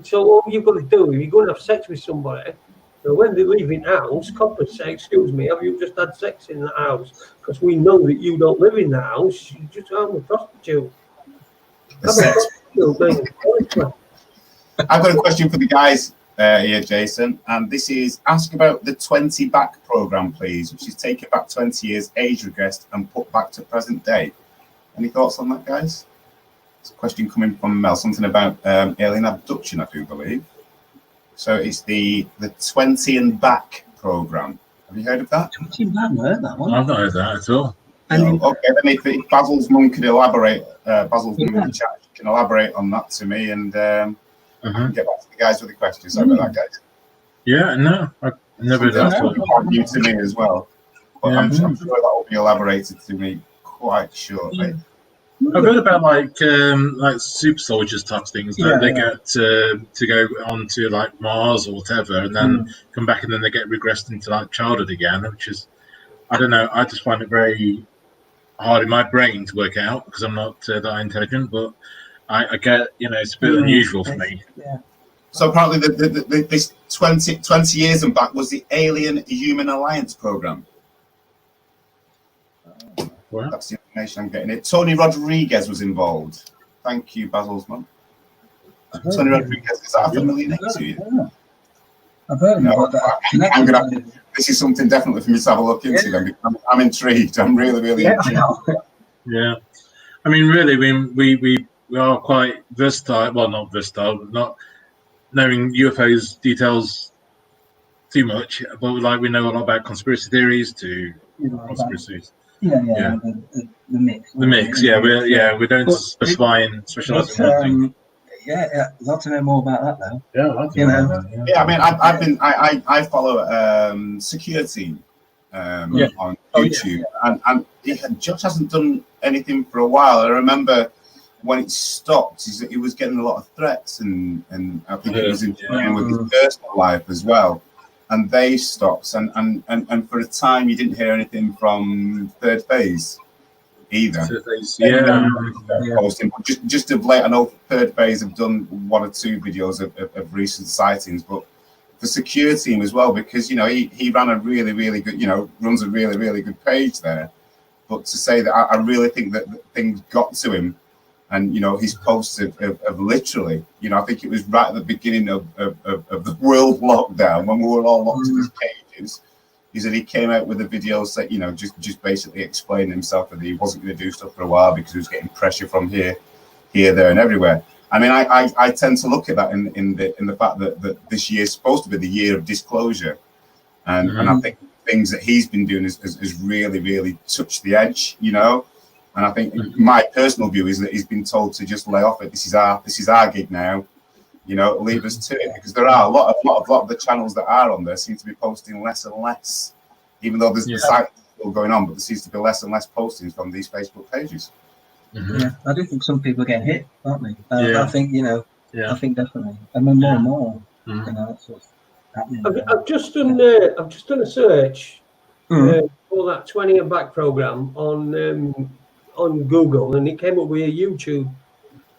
So all you've got to do, if you're going to have sex with somebody, when they leave in house, coppers say, "Excuse me, have you just had sex in the house? Because we know that you don't live in the house. You just are a prostitute." I've got a question for the guys here, Jason, and this is ask about the 20 back program, please, which is taking back 20 years, age regressed, and put back to present day. Any thoughts on that, guys? It's a question coming from Mel, something about alien abduction, I do believe. So it's the 20 and back program. Have you heard of that? 20 and back, I heard that one. I've not heard that at all. Okay, then if Basil's mum could elaborate, Basil's mum in the chat can elaborate on that to me, and I can get back to the guys with the questions. Sorry about that, guys. Yeah, no, I've never heard that. Quite new to me as well, but I'm sure that will be elaborated to me quite shortly. I've heard about like super soldiers type things. They get to go on to like Mars or whatever, and then come back, and then they get regressed into like childhood again, which is, I don't know. I just find it very hard in my brain to work out because I'm not that intelligent. But I get, it's a bit unusual for me. Yeah. So apparently, this 20 years and back was the Alien Human Alliance program. Wow. That's the information I'm getting. It. Tony Rodriguez was involved. Thank you, Basil's mum. Tony Rodriguez, is that a familiar name to you? Yeah. I've heard about that. This is something definitely for me to have a look into. Then, I'm intrigued. I'm really, really intrigued. Yeah. I mean, really, we are quite versatile. Well, not versatile, not knowing UFOs details too much, but we know a lot about conspiracy theories conspiracies. Yeah. The mix. The mix, we don't specialize in one thing. Yeah, I'd love to know more about that though. Yeah, I'd love to know about that. Yeah, I mean, I follow Secure Team on YouTube, and Josh hasn't done anything for a while. I remember when it stopped, he was getting a lot of threats, and I think it was interfering with his personal life as well. And they stopped, and for a time you didn't hear anything from Third Phase. either. Yeah. Posting. But just of late, I know Third Phase have done 1 or 2 videos of recent sightings, but the secure team as well, because he ran a really good, runs a really good page there. But to say that I really think that things got to him, and his posts have literally, I think it was right at the beginning of the world lockdown when we were all locked in these cages. Is that he came out with the videos that just basically explained himself that he wasn't going to do stuff for a while because he was getting pressure from here, there, and everywhere. I mean, I tend to look at that in the fact that this year is supposed to be the year of disclosure, and I think things that he's been doing has really touched the edge, And I think my personal view is that he's been told to just lay off it. This is our gig now. Leave us to it, because there are a lot of the channels that are on there seem to be posting less and less, even though there's the site still going on, but there seems to be less and less postings from these Facebook pages. Yeah, I do think some people are getting hit, aren't they? I think I think definitely, and then more and more, that's what's happening. I've just done a search for that 20 and Back program on Google, and it came up with a YouTube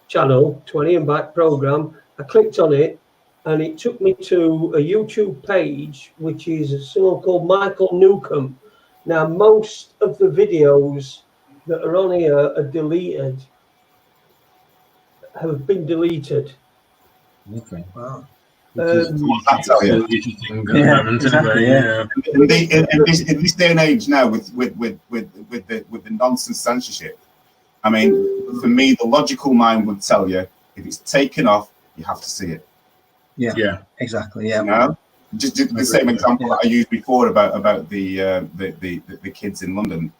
channel, 20 and Back program. I clicked on it, and it took me to a YouTube page, which is someone called Michael Newcomb. Now, most of the videos that are on here are deleted, have been deleted. Okay. Wow. I'll tell you. Exactly, In this day and age now, with the nonsense censorship, I mean, for me, the logical mind would tell you if it's taken off, you have to see it. Yeah. Exactly. Yeah. Just the same example that I used before about the kids in London.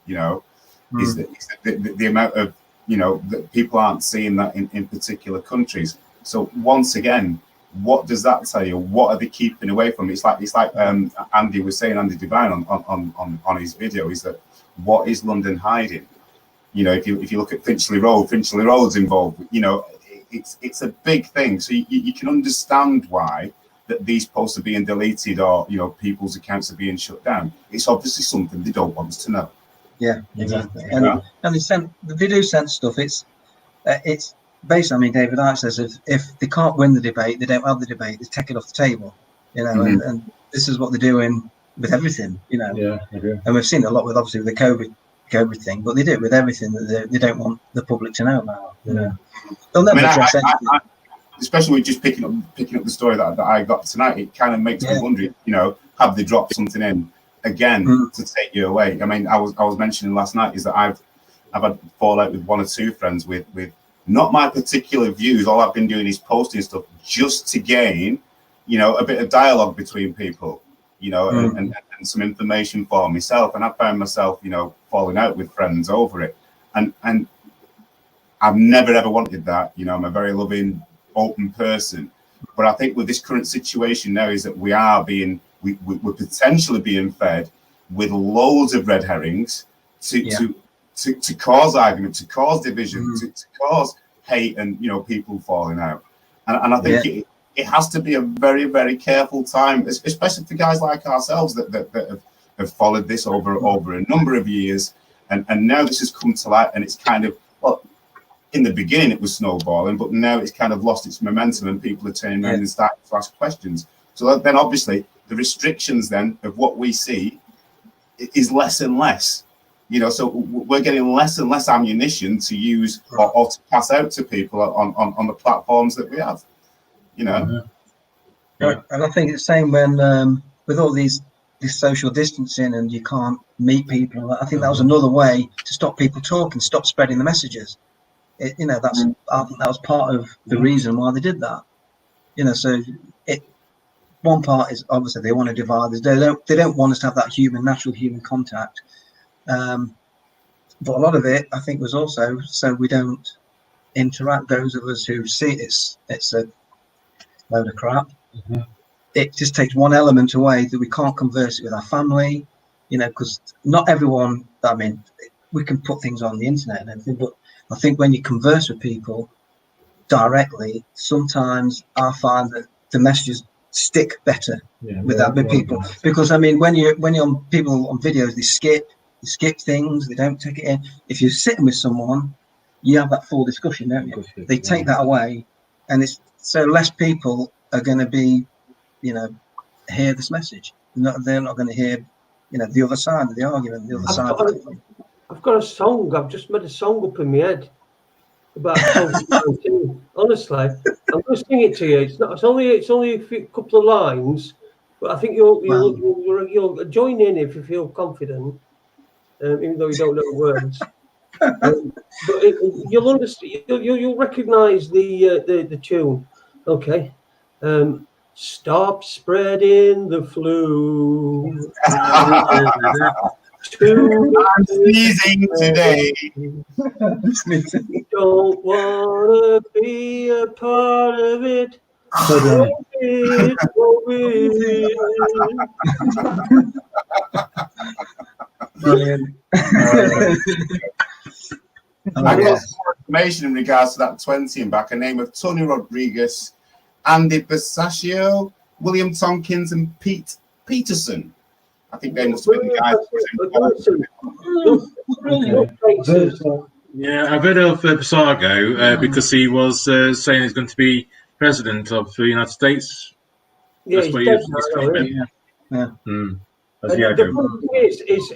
Is that the amount of that people aren't seeing that in particular countries. So once again, what does that tell you? What are they keeping away from? It's like Andy was saying, Andy Devine on his video, is that what is London hiding? If you look at Finchley Road's involved. It's a big thing. So you can understand why that these posts are being deleted, or people's accounts are being shut down. It's obviously something they don't want us to know. Yeah, exactly. And they do sense stuff. It's basically, I mean, David Icke says if they can't win the debate, they don't have the debate. They take it off the table. And this is what they're doing with everything. Yeah, I agree. And we've seen a lot with obviously with the COVID thing, but they do it with everything that they don't want the public to know about. They'll never address anything. Especially with just picking up the story that I got tonight, it kind of makes me wonder, have they dropped something in again to take you away? I mean, I was mentioning last night is that I've had fallout with 1 or 2 friends with not my particular views. All I've been doing is posting stuff just to gain, a bit of dialogue between people, and some information for myself. And I found myself, falling out with friends over it. And I've never ever wanted that. I'm a very loving, open person. But I think with this current situation now is that we're potentially being fed with loads of red herrings to cause argument, to cause division, to cause hate, and people falling out. And I think it has to be a very, very careful time, especially for guys like ourselves that have followed this over a number of years, and now this has come to light, and it's kind of, well, in the beginning it was snowballing, but now it's kind of lost its momentum, and people are turning around and starting to ask questions. So then obviously the restrictions then of what we see is less and less. So we're getting less and less ammunition to use or to pass out to people on the platforms that we have. And I think it's the same when with all this social distancing and you can't meet people. I think that was another way to stop people talking, stop spreading the messages. I think that was part of the reason why they did that. So one part is obviously they want to divide us. They don't want us to have that natural human contact. But a lot of it, I think, was also so we don't interact. Those of us who see it's a load of crap. It just takes one element away that we can't converse with our family, because not everyone. I mean, we can put things on the internet and everything, but I think when you converse with people directly, sometimes I find that the messages stick better with people. Because I mean, when you're on people on videos, they skip. They skip things. They don't take it in. If you're sitting with someone, you have that full discussion, don't you? They take that away, and it's so less people are going to be, hear this message. They're not going to hear, the other side of the argument, the other side. I've got a song. I've just made a song up in my head about COVID-19. Honestly, I'm going to sing it to you. It's only a couple of lines, but I think you'll join in if you feel confident, even though you don't know the words. But you'll understand. You'll recognise the tune. Okay. Stop spreading the flu. I'm sneezing today. You don't want to be a part of it. Brilliant. I got some more information in regards to that 20 and back. A name of Tony Rodriguez, Andy Basaccio, William Tompkins, and Pete Peterson. I think they must have been the guys. Yeah, I've heard of Basago because he was saying he's going to be president of the United States. Yeah, that's what he's the thing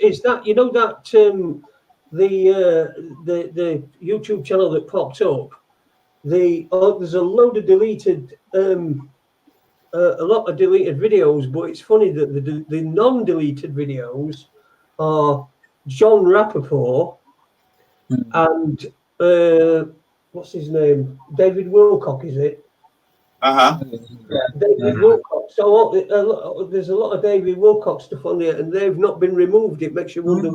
is that the YouTube channel that popped up. There's a load of deleted. A lot of deleted videos, but it's funny that the non-deleted videos are John Rappaport and what's his name? David Wilcock, is it? David Wilcock. So there's a lot of David Wilcock stuff on there, and they've not been removed. It makes you wonder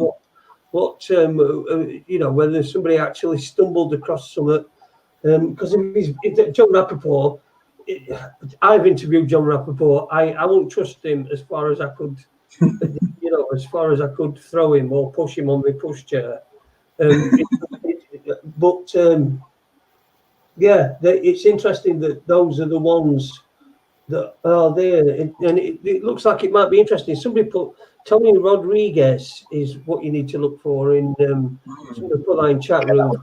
what whether somebody actually stumbled across something. Because if John Rappaport. I've interviewed John Rappaport. I won't trust him as far as I could, throw him or push him on my pushchair. It's interesting that those are the ones that are there, and it looks like it might be interesting. Somebody put Tony Rodriguez is what you need to look for in. Somebody put that in chat room.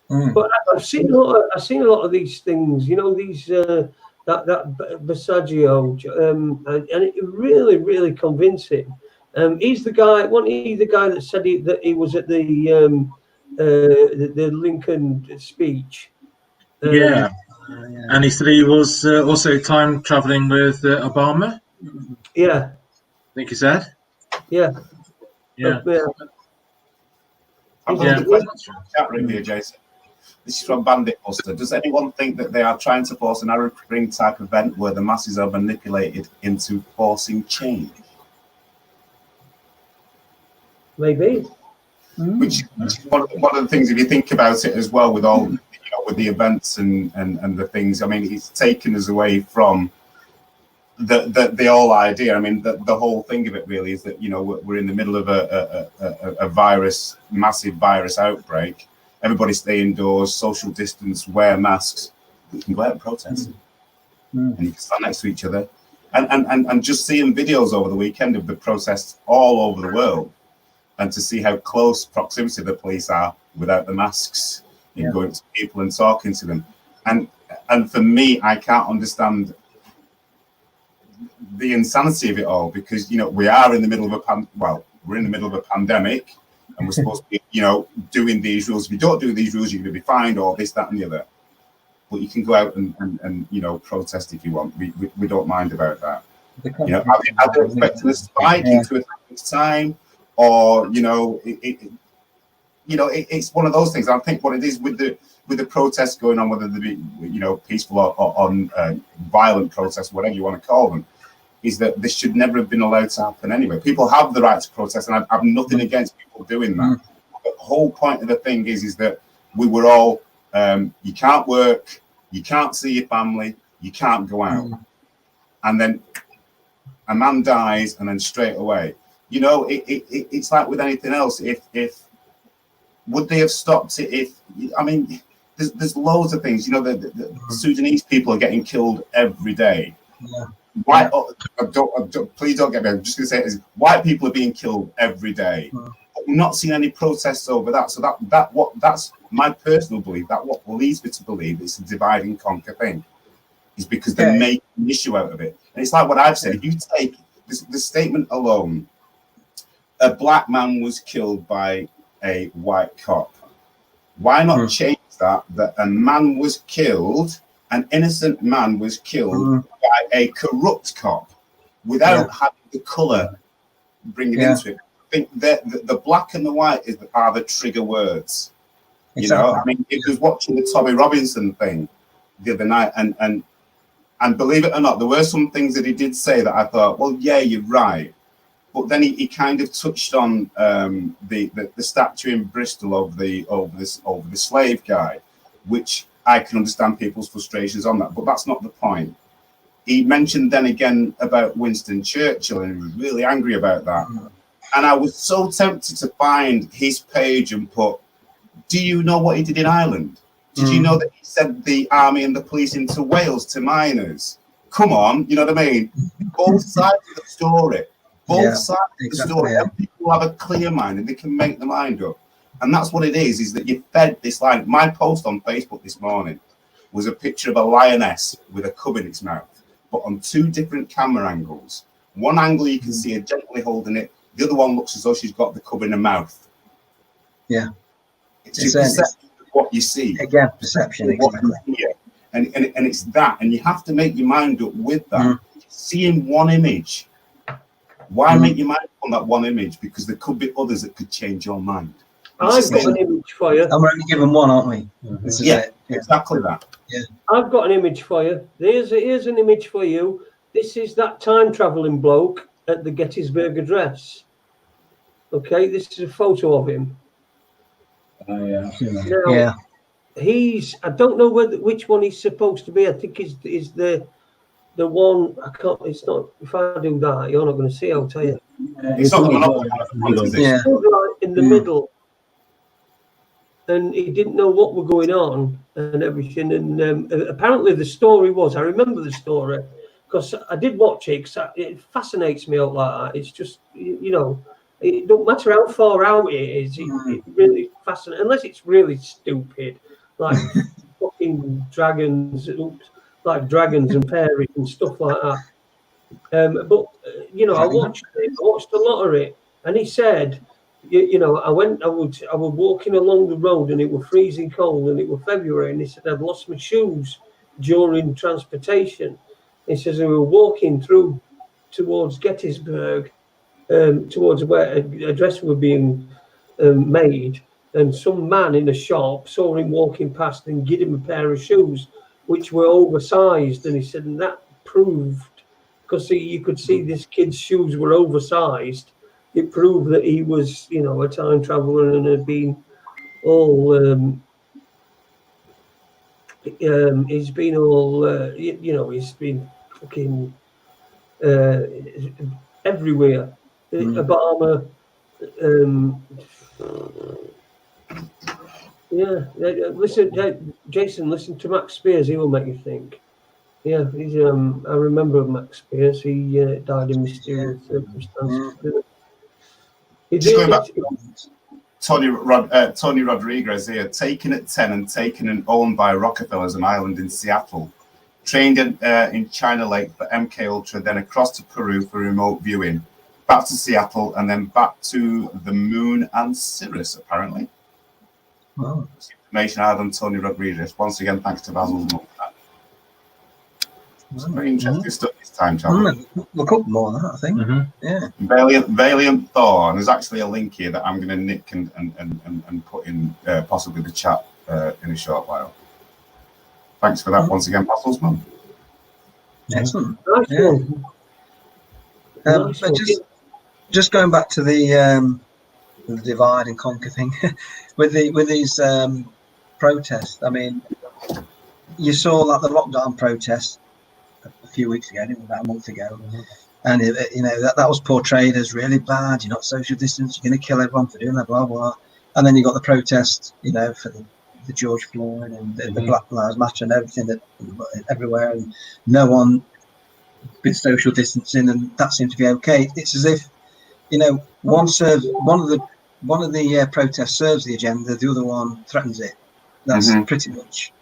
But I've seen a lot of these things, these that Basaccio, and it really, really convincing. He's the guy. Wasn't he the guy that said that he was at the Lincoln speech? And he said he was also time traveling with Obama. Yeah, I think he said. Yeah. Chat room here, Jason. This is from Bandit Buster. Does anyone think that they are trying to force an Arab Spring type event where the masses are manipulated into forcing change? Maybe. Which is one of the things, if you think about it as well, with all with the events and the things. I mean, it's taken us away from the whole idea. I mean, the whole thing of it really is that we're in the middle of a virus, massive virus outbreak. Everybody stay indoors, social distance, wear masks. We can go out and protest, and you can stand next to each other. And just seeing videos over the weekend of the protests all over the world, and to see how close proximity the police are without the masks, and going to people and talking to them. And for me, I can't understand the insanity of it all, because we are in the middle of we're in the middle of a pandemic. And we're supposed to be, doing these rules. If you don't do these rules, you're going to be fined, or this, that, and the other. But you can go out and protest if you want. We don't mind about that. Are they expecting a spike into a time, or it's one of those things. I think what it is with the protests going on, whether they be peaceful or violent protests, whatever you want to call them, is that this should never have been allowed to happen anyway. People have the right to protest, and I have nothing against people doing that. The whole point of the thing is that we were all, you can't work, you can't see your family, you can't go out. And then a man dies, and then straight away, it's like with anything else. If would they have stopped it? There's loads of things. The Sudanese people are getting killed every day. white. Please don't get me. I'm just going to say it is white people are being killed every day. But we've not seen any protests over that. So that's my personal belief. That what leads me to believe it's a divide and conquer thing, is because they make an issue out of it. And it's like what I've said. If you take the statement alone, a black man was killed by a white cop. Why not change that a man was killed, an innocent man was killed by a corrupt cop, without having the colour bringing into it? I think that the black and the white are the trigger words. You know, I mean, it was watching the Tommy Robinson thing the other night, and believe it or not, there were some things that he did say that I thought, well, yeah, you're right. But then he kind of touched on the statue in Bristol over the slave guy, which I can understand people's frustrations on that. But that's not the point. He mentioned then again about Winston Churchill, and he was really angry about that. And I was so tempted to find his page and put, do you know what he did in Ireland? Did you know that he sent the army and the police into Wales to miners? Come on, you know what I mean? Both sides of the story. Both sides of the story. And people have a clear mind and they can make their mind up. And that's what it is that you fed this line. My post on Facebook this morning was a picture of a lioness with a cub in its mouth, but on two different camera angles. One angle you can see her gently holding it. The other one looks as though she's got the cub in her mouth. Yeah. It's your perception of what you see. Again, perception. Exactly. And it's that. And you have to make your mind up with that. Seeing one image. Why make your mind up on that one image? Because there could be others that could change your mind. I've got an image for you. And we're only given one, aren't we? This is it. Exactly that. Yeah. I've got an image for you. Here's an image for you. This is that time traveling bloke at the Gettysburg Address. Okay, this is a photo of him. Now, I don't know which one he's supposed to be. I think is the one. I can't. It's not. If I do that, you're not going to see. I'll tell you. It's not in the middle, and he didn't know what were going on and everything. And apparently, the story was. I remember the story because I did watch it. Cause it fascinates me out like that. It's just you know. It don't matter how far out it is. It really fascinates, unless it's really stupid, like fucking dragons, like dragons and fairies and stuff like that. But you know, I watched a lot of it, and he said, you know, I was walking along the road, and it was freezing cold, and it was February, and he said I'd lost my shoes during transportation. He says we were walking towards Gettysburg. Towards where a dress was being made, and some man in a shop saw him walking past and gave him a pair of shoes which were oversized, and he said, and that proved, because you could see this kid's shoes were oversized, it proved that he was, you know, a time traveler and had been all he's been all you know, he's been fucking everywhere. Obama, listen, Jason, listen to Max Spears. He will make you think. Yeah, he's. I remember Max Spears. He died in mysterious circumstances. Going back to Tony Rodriguez here, taken at 10 and taken and owned by Rockefeller's an island in Seattle. Trained in China Lake for MK Ultra, then across to Peru for remote viewing. Back to Seattle, and then back to the moon and Sirius, apparently. Wow. That's information I had on Tony Rodriguez. Once again, thanks to Basil's mum for that. It's very interesting stuff this time, travel. Look up more than that, I think. Yeah. Valiant Thor, and there's actually a link here that I'm going to nick and put in possibly the chat in a short while. Thanks for that once again, Basil's mum. Excellent. But just going back to the divide and conquer thing with these protests. I mean, you saw like the lockdown protests a few weeks ago, about a month ago, and you know that was portrayed as really bad. You're not social distance. You're going to kill everyone for doing that, blah blah. And then you got the protests, you know, for the George Floyd and the Black Lives Matter and everything that everywhere, and no one bit of social distancing, and that seemed to be okay. It's as if, you know, one of the protests serves the agenda, the other one threatens it. That's pretty much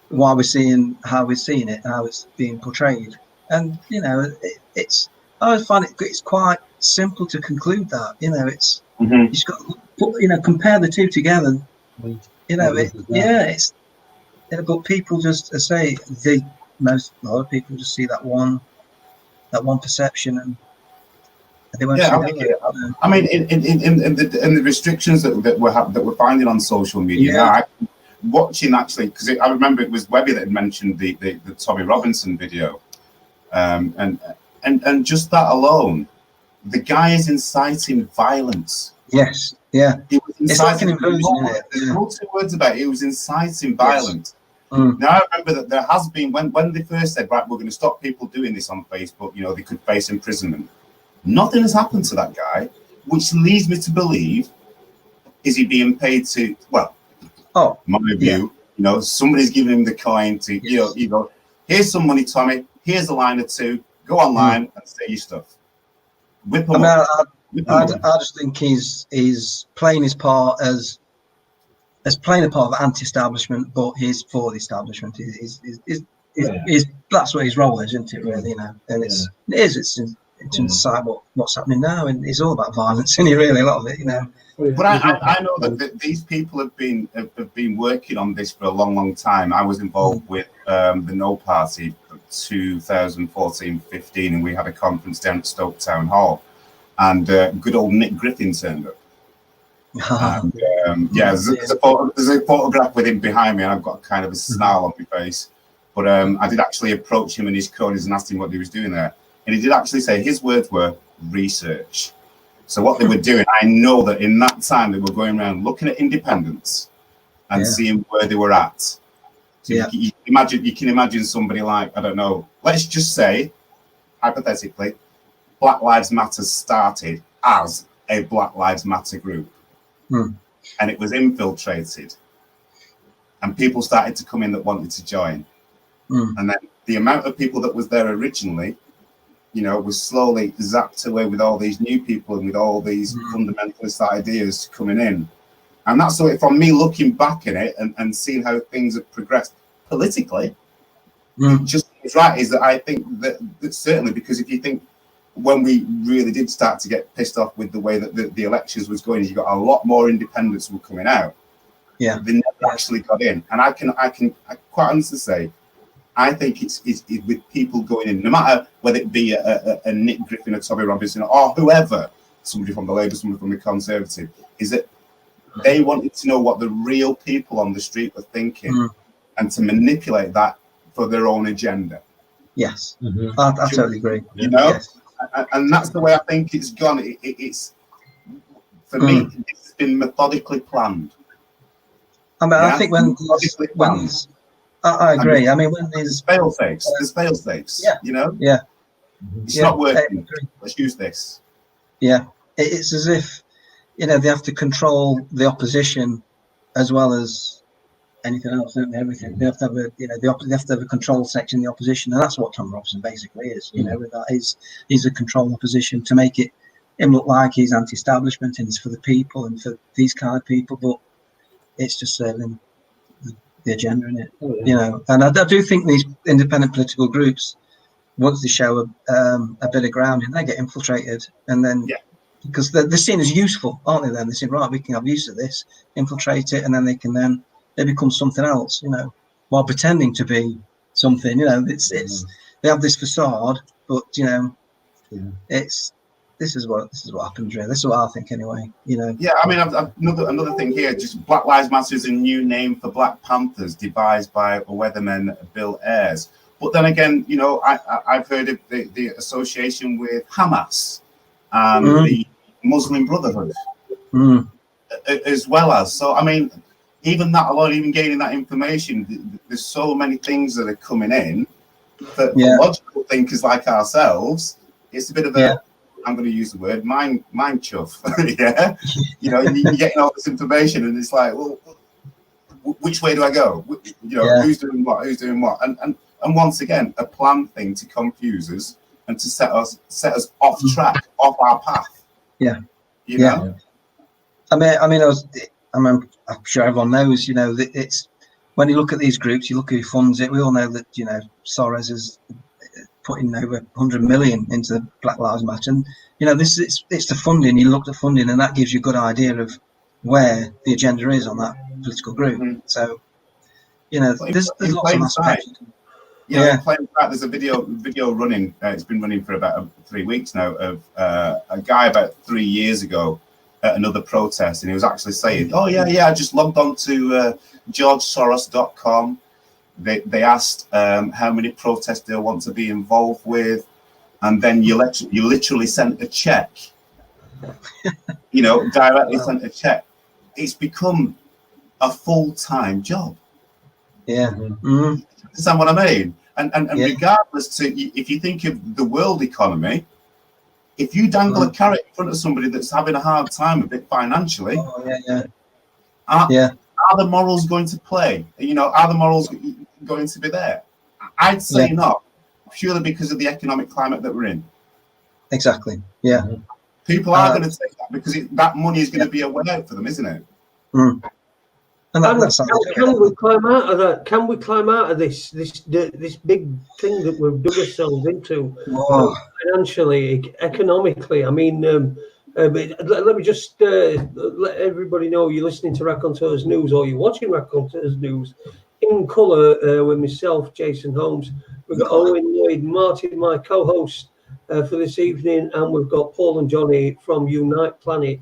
why we're seeing how we're seeing it, how it's being portrayed. And you know, it's I find it's quite simple to conclude that. You know, it's you just got to put, you know, compare the two together. You know, it's but people just say a lot of people just see that one perception, and they won't see the other. I mean, in the restrictions that we're finding on social media now, watching actually, because I remember it was Webby that had mentioned the Tommy Robinson video, and just that alone, the guy is inciting violence. Yes, yeah. It's like an invasion. There's no two words about it. He was inciting violence. Now I remember that there has been when they first said, right, we're going to stop people doing this on Facebook. You know, they could face imprisonment. Nothing has happened to that guy, which leads me to believe, is he being paid to? Well, my view, you know, somebody's giving him the coin to, you know, here's some money, Tommy. Here's a line or two. Go online and say your stuff. Whip him up. I just think he's playing his part as playing a part of anti-establishment, but he's for the establishment. That's what his role is, isn't it? Really, you know. And it's to decide what's happening now, and it's all about violence, isn't it? Really, a lot of it, you know. But I know that these people have been working on this for a long time. I was involved with the No Party 2014-15, and we had a conference down at Stoke Town Hall, and good old Nick Griffin turned up. And, there's a photograph with him behind me, and I've got kind of a snarl on my face. But I did actually approach him and his cronies and asked him what he was doing there, and he did actually say his words were research. So what they were doing, I know that in that time they were going around looking at independents and seeing where they were at. So you can imagine somebody like, I don't know, let's just say, hypothetically, Black Lives Matter started as a Black Lives Matter group. And it was infiltrated. And people started to come in that wanted to join. And then the amount of people that was there originally, you know, was slowly zapped away with all these new people and with all these fundamentalist ideas coming in. And that's the way, from me looking back at it and seeing how things have progressed politically, just it's right, is that I think that certainly, because if you think when we really did start to get pissed off with the way that the elections was going, you got a lot more independents who were coming out. They never actually got in. And I can quite honestly say, I think it's with people going in, no matter whether it be a Nick Griffin or Tommy Robinson or whoever, somebody from the Labour, somebody from the Conservative, is that they wanted to know what the real people on the street were thinking and to manipulate that for their own agenda. Yes, I totally agree. You know, and that's the way I think it's gone. It's for me, it's been methodically planned. I mean, I think when I agree. I mean, when there's fail-safes, you know? It's not working. Let's use this. It's as if, you know, they have to control the opposition as well as anything else, don't they? Everything. They have to have they have to have a control section in the opposition, and that's what Tom Robson basically is. You know, with that he's a control opposition to make him look like he's anti-establishment and he's for the people and for these kind of people, but it's just serving the agenda in it, you know. And I do think these independent political groups, once they show a bit of ground, and they get infiltrated, and then because they're seen as useful, aren't they? Then they say, right, we can have use of this, infiltrate it, and then they become something else, you know, while pretending to be something. You know, it's they have this facade, but you know, this is what happens, really. This is what I think, anyway. You know. Yeah, I mean, another thing here. Just Black Lives Matter is a new name for Black Panthers, devised by a weatherman, Bill Ayres. But then again, you know, I've heard of the association with Hamas and the Muslim Brotherhood, as well as. So, I mean, even that alone, even gaining that information, there's so many things that are coming in that for logical thinkers like ourselves, it's a bit of a. I'm going to use the word mind chuff. You know, you're getting all this information, and it's like, well, which way do I go? You know, who's doing what? And once again, a planned thing to confuse us and to set us off track, off our path. Yeah. You know? I'm sure everyone knows, you know, that it's when you look at these groups, you look at who funds it. We all know that, you know, Soros is putting over 100 million into Black Lives Matter, and you know, it's the funding. You look at funding, and that gives you a good idea of where the agenda is on that political group. So, you know, there's lots of aspects. In plain fact, there's a video running. It's been running for about 3 weeks now of a guy about 3 years ago at another protest, and he was actually saying, "Oh yeah, I just logged on to GeorgeSoros.com. They asked how many protests they want to be involved with, and then you literally sent a check. You know, directly sent a check. It's become a full-time job. Yeah. Mm-hmm. Understand what I mean? And regardless to, if you think of the world economy, if you dangle a carrot in front of somebody that's having a hard time a bit financially, are the morals going to play? You know, are the morals going to be there? I'd say not, purely because of the economic climate that we're in. Exactly. Yeah. People are going to take that because that money is going to be a way out for them, isn't it? Mm. And can we climb out of that? Can we climb out of this big thing that we've dug ourselves into financially, economically? I mean, let me just let everybody know you're listening to Raconteurs News, or you're watching Raconteurs News in colour with myself, Jason Holmes. We've got Owen Lloyd Martin, my co-host for this evening, and we've got Paul and Johnny from Unite Planet.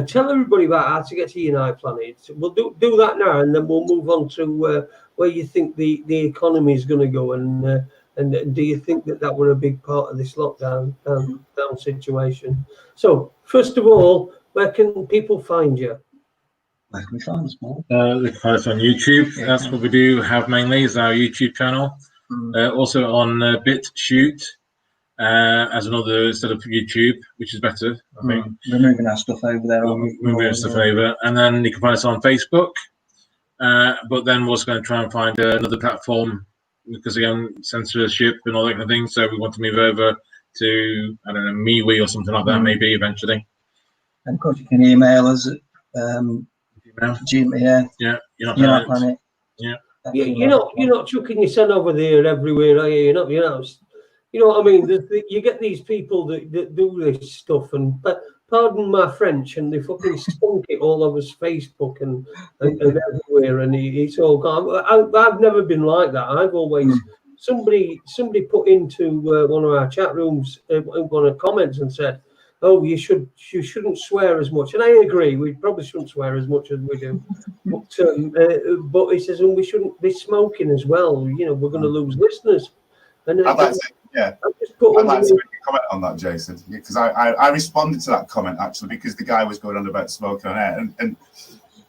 Tell everybody about how to get to Unite Planet. We'll do that now, and then we'll move on to where you think the economy is going to go, and do you think that were a big part of this lockdown down situation? So, first of all, where can people find you? Where can we find us, Paul? They can find us on YouTube. That's what we do have mainly, is our YouTube channel. Also on BitChute. As another sort of YouTube, which is better, I think. We're moving our stuff over there. Moving stuff over, and then you can find us on Facebook. But then we're also going to try and find another platform, because again, censorship and all that kind of thing. So we want to move over to, I don't know, MeWe or something like that, maybe eventually. And of course, you can email us at Gmail. Yeah, Unite Planet. Yeah. You're not chucking your son over there everywhere, are you? You know what I mean? You get these people that do this stuff, and pardon my French, and they fucking spunk it all over Facebook and everywhere, and it's all gone. I've never been like that. I've always somebody put into one of our chat rooms one of the comments and said, "Oh, you shouldn't swear as much," and I agree. We probably shouldn't swear as much as we do, but he says, "And we shouldn't be smoking as well. You know, we're going to lose listeners." And I'd like to make a comment on that, Jason, because I responded to that comment actually, because the guy was going on about smoking on air, and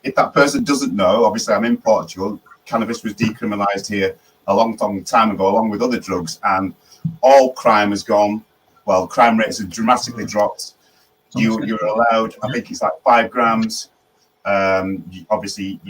if that person doesn't know, obviously I'm in Portugal. Cannabis was decriminalised here a long time ago, along with other drugs, and all crime has gone. Well, crime rates have dramatically dropped. You're allowed, I think it's like 5 grams. Obviously,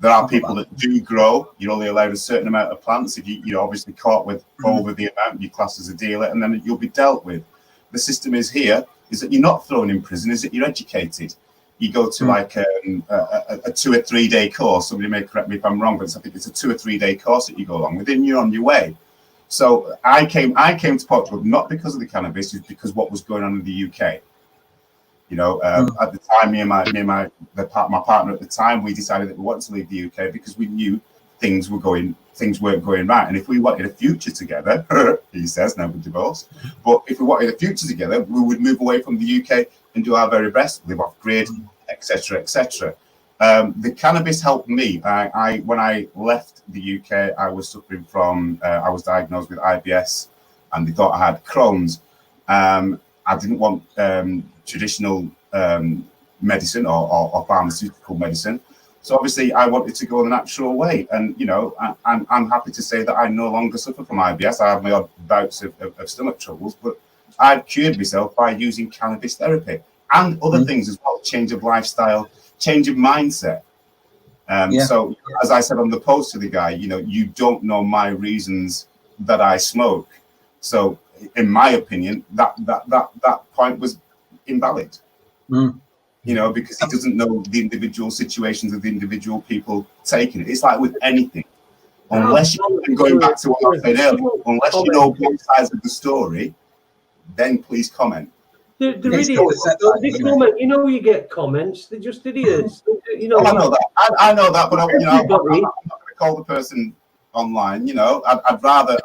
there are people that do grow. You're only allowed a certain amount of plants. If you're obviously caught with over the amount, you're classed as a dealer, and then you'll be dealt with. The system is that you're not thrown in prison, is that you're educated. You go to like a 2 or 3 day course. Somebody may correct me if I'm wrong, but I think it's a 2 or 3 day course that you go along with, and you're on your way. So I came to Portugal not because of the cannabis, it's because what was going on in the UK. You know, at the time, me and my partner at the time, we decided that we wanted to leave the UK because we knew things weren't going right. And if we wanted a future together, he says, now we're divorced, but if we wanted a future together, we would move away from the UK and do our very best, live off grid, etc., etc. The cannabis helped me. When I left the UK, I was suffering from, I was diagnosed with IBS, and they thought I had Crohn's. I didn't want traditional medicine or pharmaceutical medicine. So obviously I wanted to go the natural way. And, you know, I'm happy to say that I no longer suffer from IBS. I have my odd bouts of stomach troubles, but I've cured myself by using cannabis therapy and other things as well, change of lifestyle, change of mindset. So as I said on the post to the guy, you know, you don't know my reasons that I smoke. So in my opinion, that point was invalid. You know, because he doesn't know the individual situations of the individual people taking it. It's like with anything. Unless you, and going back to what I said earlier, unless you know both sides of the story, then please comment. The idiots, they comment. You know, you get comments. They're just idiots. You know, I know that. I know that, but you know, I'm not going to call the person online. You know, I'd rather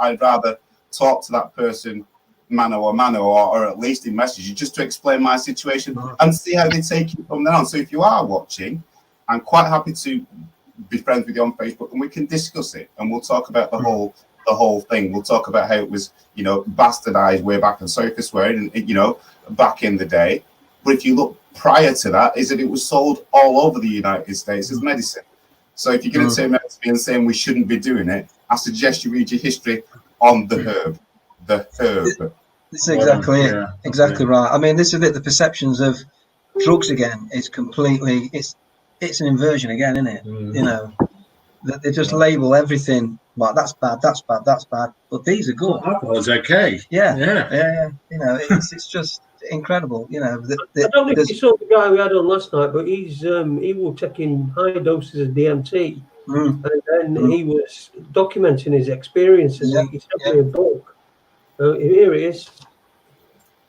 talk to that person mano a mano, or at least in messages, just to explain my situation and see how they take it from there on. So if you are watching, I'm quite happy to be friends with you on Facebook, and we can discuss it, and we'll talk about the whole thing. We'll talk about how it was, you know, bastardized way back, and sorry for swearing, you know, back in the day. But if you look prior to that, is that it was sold all over the United States as medicine. So if you're going to turn around to me and saying we shouldn't be doing it, I suggest you read your history on the herb. The herb. That's exactly it. Yeah, exactly right. I mean, this is it. The perceptions of drugs again is completely. It's an inversion again, isn't it? You know, that they just label everything like that's bad, that's bad, that's bad. But these are good. Alcohol's okay. Yeah. You know, it's just incredible. You know, I don't know if you saw the guy we had on last night, but he was taking high doses of DMT, and then he was documenting his experiences. He sent me a book. Here it is.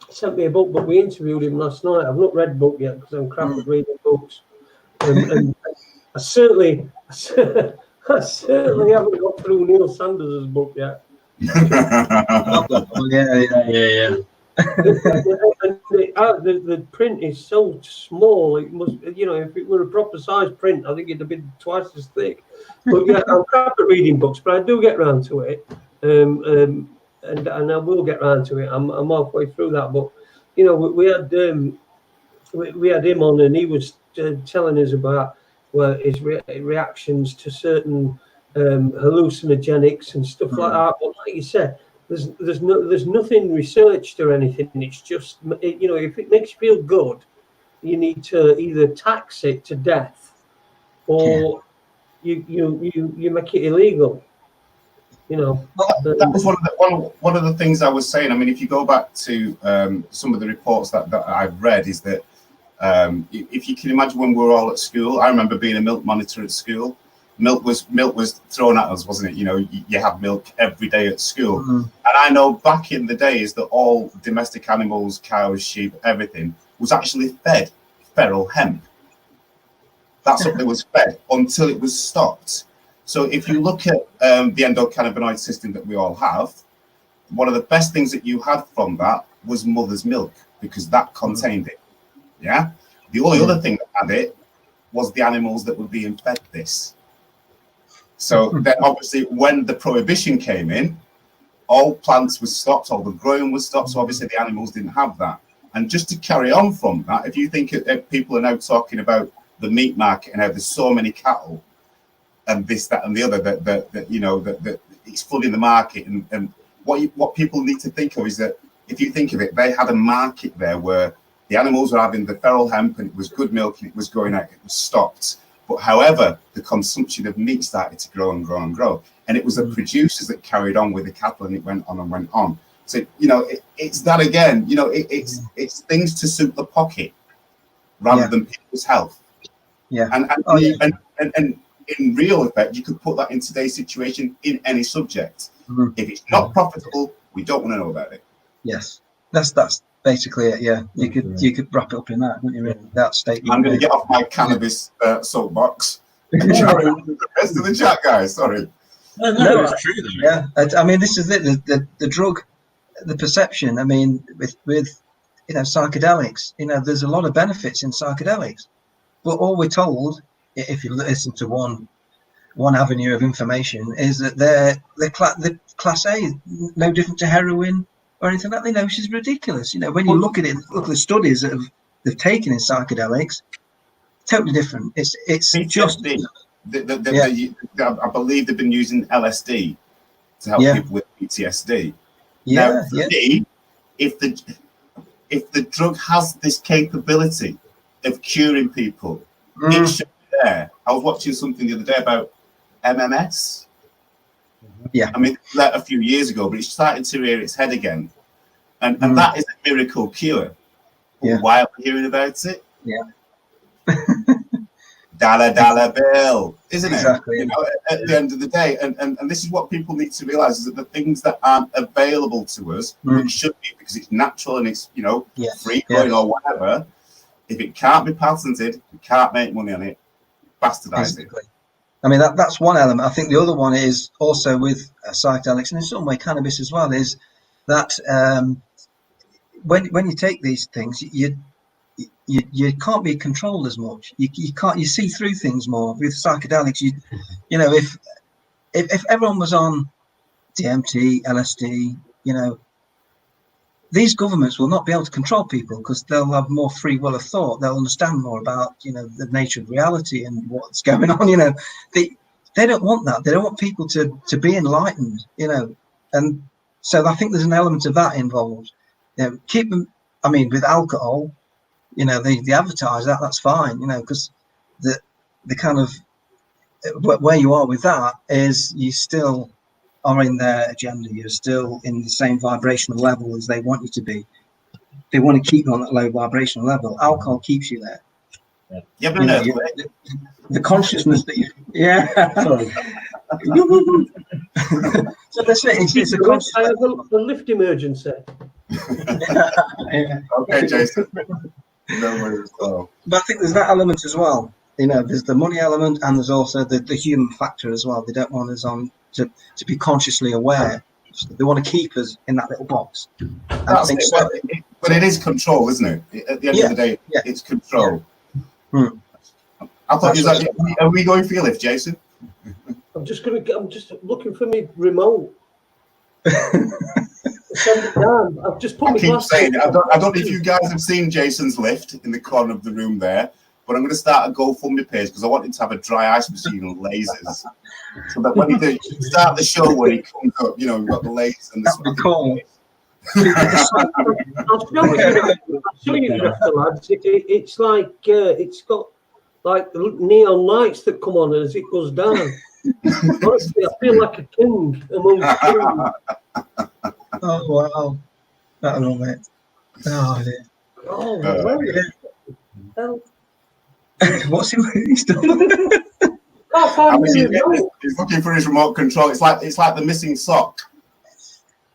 He sent me a book, but we interviewed him last night. I've not read the book yet because I'm crap at reading books, and I certainly haven't got through Neil Sanders' book yet. Yeah. The print is so small. It must, you know, if it were a proper size print, I think it'd have been twice as thick. But yeah, I'm crap at reading books, but I do get round to it. And I will get round to it. I'm halfway through that, but you know, we had him on, and he was telling us about his reactions to certain hallucinogenics and stuff like that. But like you said, there's nothing researched or anything. It's just, you know, if it makes you feel good, you need to either tax it to death, or you make it illegal. You know, that was one of the things I was saying. I mean, if you go back to some of the reports that I've read, is that if you can imagine when we were all at school, I remember being a milk monitor at school. Milk was thrown at us, wasn't it? You know, you had milk every day at school. And I know back in the days that all domestic animals, cows, sheep, everything was actually fed feral hemp. That's what it was fed until it was stopped. So if you look at the endocannabinoid system that we all have, one of the best things that you had from that was mother's milk, because that contained it. Yeah. The only other thing that had it was the animals that were being fed this. So then obviously when the prohibition came in, all plants were stopped, all the growing was stopped. So obviously the animals didn't have that. And just to carry on from that, if you think people are now talking about the meat market and how there's so many cattle, and this, that, and the other, that you know, that it's flooding the market, and what people need to think of is that if you think of it, they had a market there where the animals were having the feral hemp, and it was good milk, and it was going out, it was stopped. But however, the consumption of meat started to grow and grow and grow, and it was the producers that carried on with the cattle, and it went on and went on. So you know, it's that again. You know, it's things to suit the pocket rather than people's health. Yeah, and in real effect, you could put that in today's situation in any subject. If it's not profitable, we don't want to know about it. Yes, that's basically it. Yeah, you could wrap it up in that, wouldn't you? Really? That statement. I'm going to get off my cannabis soapbox and carry on with the rest of the chat, guys. Sorry. No, it's true. Though. Yeah, I mean, this is it. The drug, the perception. I mean, with you know, psychedelics. You know, there's a lot of benefits in psychedelics, but all we're told, if you listen to one avenue of information, is that the class A is no different to heroin or anything like that. You know, which is ridiculous. You know, when you look at it, look at the studies that they've taken in psychedelics, totally different. It's PTSD. just I believe they've been using LSD to help people with PTSD. Now, for me, if the drug has this capability of curing people, it should be there. I was watching something the other day about MMS. Yeah, I mean, that a few years ago, but it's starting to rear its head again. and that is a miracle cure. But why are we hearing about it? Yeah. Dollar bill, isn't exactly. it? You know, at the end of the day, and this is what people need to realize, is that the things that aren't available to us, which should be, because it's natural and it's, you know, free going or whatever, if it can't be patented, we can't make money on it, bastardize it. I mean, that's one element. I think the other one is also with psychedelics, and in some way cannabis as well, is that when you take these things, you can't be controlled as much. You see through things more with psychedelics. You know, if everyone was on DMT, LSD, you know, these governments will not be able to control people because they'll have more free will of thought. They'll understand more about, you know, the nature of reality and what's going on. You know, they don't want that. They don't want people to be enlightened. You know, and so I think there's an element of that involved. You know, keep them. I mean, with alcohol, you know, they advertise that. That's fine. You know, because the kind of where you are with that is you still are in their agenda. You're still in the same vibrational level as they want you to be. They want to keep you on that low vibrational level. Alcohol keeps you there. Yeah, but no, the consciousness that you, sorry. So that's it. It's a consciousness. I have a lift emergency. Okay, Jason. No worries. But I think there's that element as well. You know, there's the money element, and there's also the human factor as well. They don't want us on to be consciously aware. They want to keep us in that little box. That's it. So. But it is control, isn't it? At the end of the day, it's control. I thought, are we going for your lift, Jason? I'm just looking for me remote. I've just put I keep saying it. I don't know if you guys have seen Jason's lift in the corner of the room there, but I'm going to start a GoFundMe page because I want him to have a dry ice machine and lasers, so that when you start the show, when he comes up, you know, we've got the lasers and that'd be cool. I'll show you the lads. It's like it's got like neon lights that come on as it goes down. Honestly, I feel like a king among the kings. Oh wow, I love it. Oh dear. Oh, well, what's he's done? He's looking for his remote control. It's like the missing sock.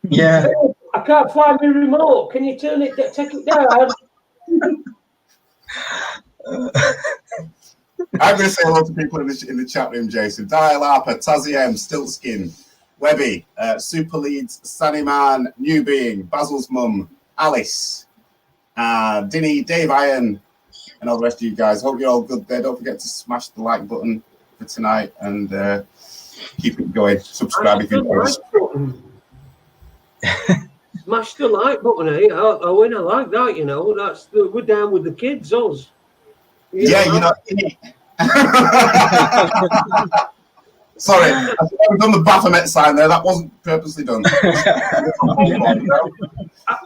Yeah. I can't find my remote. Can you turn it? Take it down. I'm going to say hello to people in the chat room, Jason. Dial Harper, Tazzy M, Stiltskin, Webby, Super Leeds, Sunny Man, New Being, Basil's Mum, Alice, Dinny, Dave Iron, and all the rest of you guys. Hope you're all good there. Don't forget to smash the like button for tonight and keep it going. Subscribe if you want. Smash the like button, eh? I like that, you know. We're down with the kids, us. You know. Sorry, I've done the Baphomet sign there. That wasn't purposely done. I've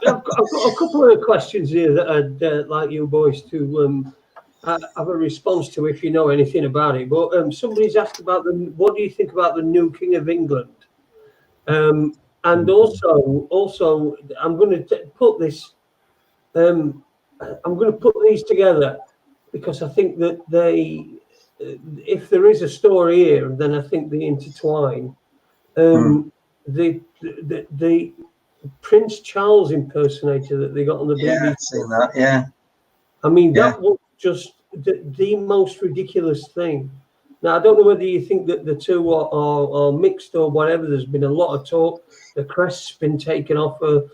got a couple of questions here that I'd like you boys to have a response to if you know anything about it. But somebody's asked about what do you think about the new King of England? And also, I'm going to put this. I'm going to put these together because I think that if there is a story here, then I think they intertwine. The Prince Charles impersonator that they got on the BBC. Yeah, I've seen that. Yeah. I mean, that was just the most ridiculous thing. Now, I don't know whether you think that the two are mixed or whatever. There's been a lot of talk. The crest's been taken off of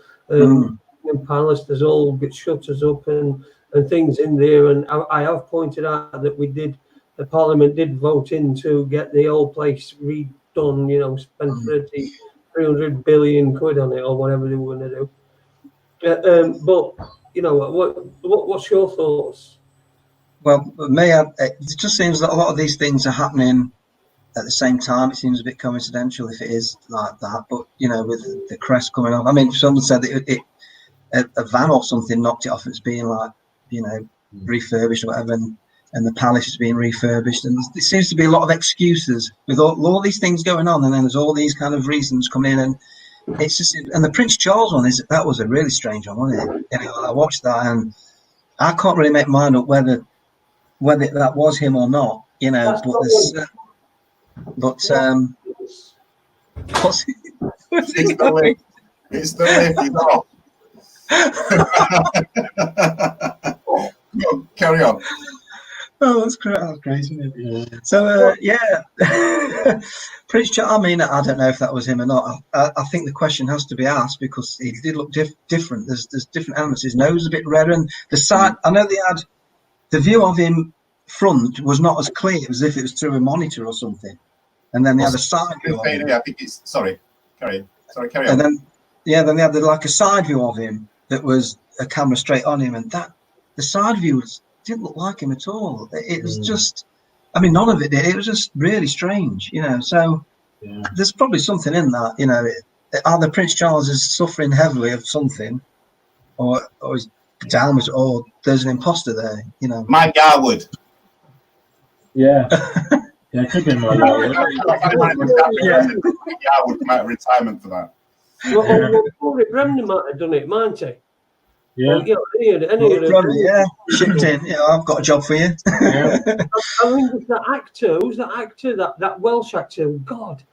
Palace. There's all shutters up and things in there. And I have pointed out that the Parliament did vote in to get the old place redone, you know, spend 300 billion quid on it or whatever they were going to do. But, you know, what's your thoughts? Well, it just seems that a lot of these things are happening at the same time. It seems a bit coincidental if it is like that. But, you know, with the crest coming off, I mean, someone said that a van or something knocked it off. It's being like, you know, refurbished or whatever, and the palace is being refurbished. And there seems to be a lot of excuses with all these things going on. And then there's all these kind of reasons coming in. And it's just, and the Prince Charles one that was a really strange one, wasn't it? I watched that and I can't really make my mind up whether that was him or not. What's it's the lift. He's off. Carry on. Oh, that's great. That's crazy, isn't it? Yeah. So, Prince Charles, I mean, I don't know if that was him or not. I think the question has to be asked because he did look different. There's different elements. His nose was a bit redder, and the side, I know they had the view of him front was not as clear as if it was through a monitor or something. And then they had a side view of him. I think it's, carry on. And then they had like a side view of him that was a camera straight on him, and the side view didn't look like him at all. It was just, I mean, none of it did. It was just really strange, So there's probably something in that, Either Prince Charles is suffering heavily of something, or he's down, or there's an imposter there, Mike Garwood. Yeah. Yeah, it could be more. Garwood come out of retirement for that. Well, Brendan might have done it, mightn't he? Yeah. Well, shipped in. I've got a job for you. Yeah. I mean, who's that actor? That Welsh actor. God,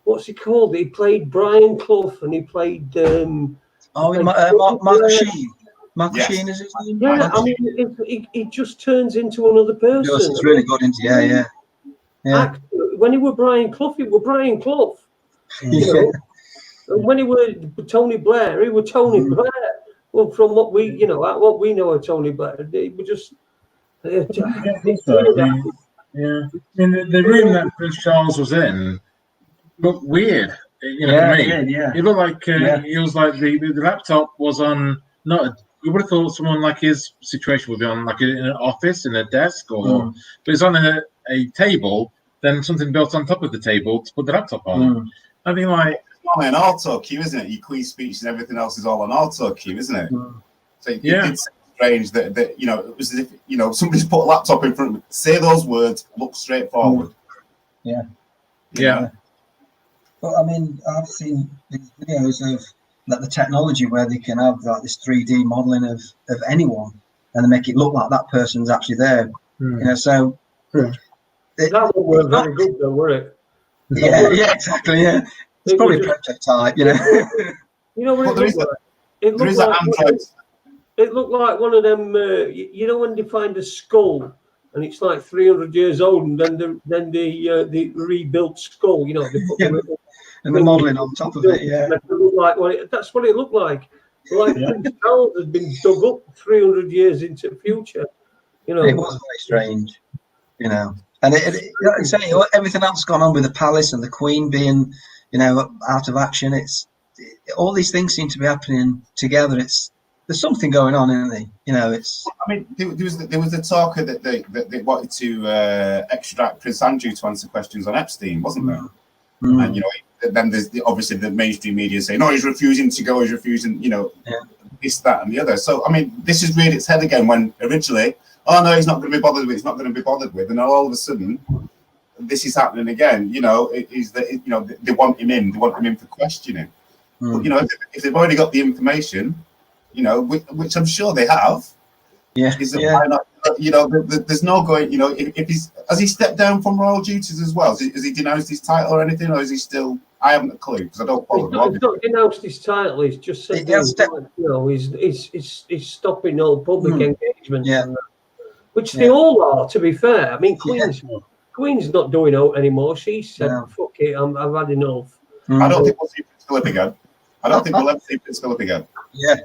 what's he called? He played Brian Clough, and he played. Mark Sheen. Mark Sheen is his name. Yeah, I mean, he just turns into another person. Yes, it's really good, isn't it? Yeah. When he was Brian Clough, he was Brian Clough. And when he was Tony Blair, he was Tony Blair. Well, from what we know of Tony Blair, he was just. Yeah. I mean, the room that Prince Charles was in looked weird. To me. It looked like he was like the laptop was on not. You would have thought someone like his situation would be on like in an office, in a desk, but it's on a table. Then something built on top of the table to put the laptop on. I think like. An auto cue, isn't it? Your Queen's speech and everything else is all on auto cue, isn't it? So it's strange that it was as if somebody's put a laptop in front of me, say those words, look straight forward. Yeah. Well, I mean, I've seen these videos of like the technology where they can have like this 3D modeling of anyone and they make it look like that person's actually there. So that won't very good though, were it? Yeah, exactly. Yeah. It's probably a prototype, what it looked like? It looked like one of them. When they find a skull and it's like 300 years old, and then the rebuilt skull. They put and the modelling on top of it. Yeah, that's what it looked like. Like Prince Charles had been dug up 300 years into the future. It was very strange. And like I say, everything else gone on with the palace and the Queen being. Out of action. It's all these things seem to be happening together. There's something going on, isn't there? It's. I mean, there was the talker that they wanted to extradite Prince Andrew to answer questions on Epstein, wasn't there? And then there's obviously the mainstream media saying, "No, he's refusing to go. He's refusing." This, that, and the other. So I mean, this has reared its head again. When originally, oh no, he's not going to be bothered with. He's not going to be bothered with, and all of a sudden. This is happening again. They want him in. They want him in for questioning. But if they've already got the information, which I'm sure they have. Why not? There's no going. If he's has he stepped down from royal duties as well? Has he denounced his title or anything, or is he still? I haven't a clue because I don't follow. He's not denounced his title. He's just said he's stopping all public engagement. Yeah. Which they all are. To be fair, I mean, Queen's not doing out anymore. She said, "Fuck it, I've had enough." I don't think we'll see Prince Philip again. I don't think we'll ever see Prince Philip again. Yeah.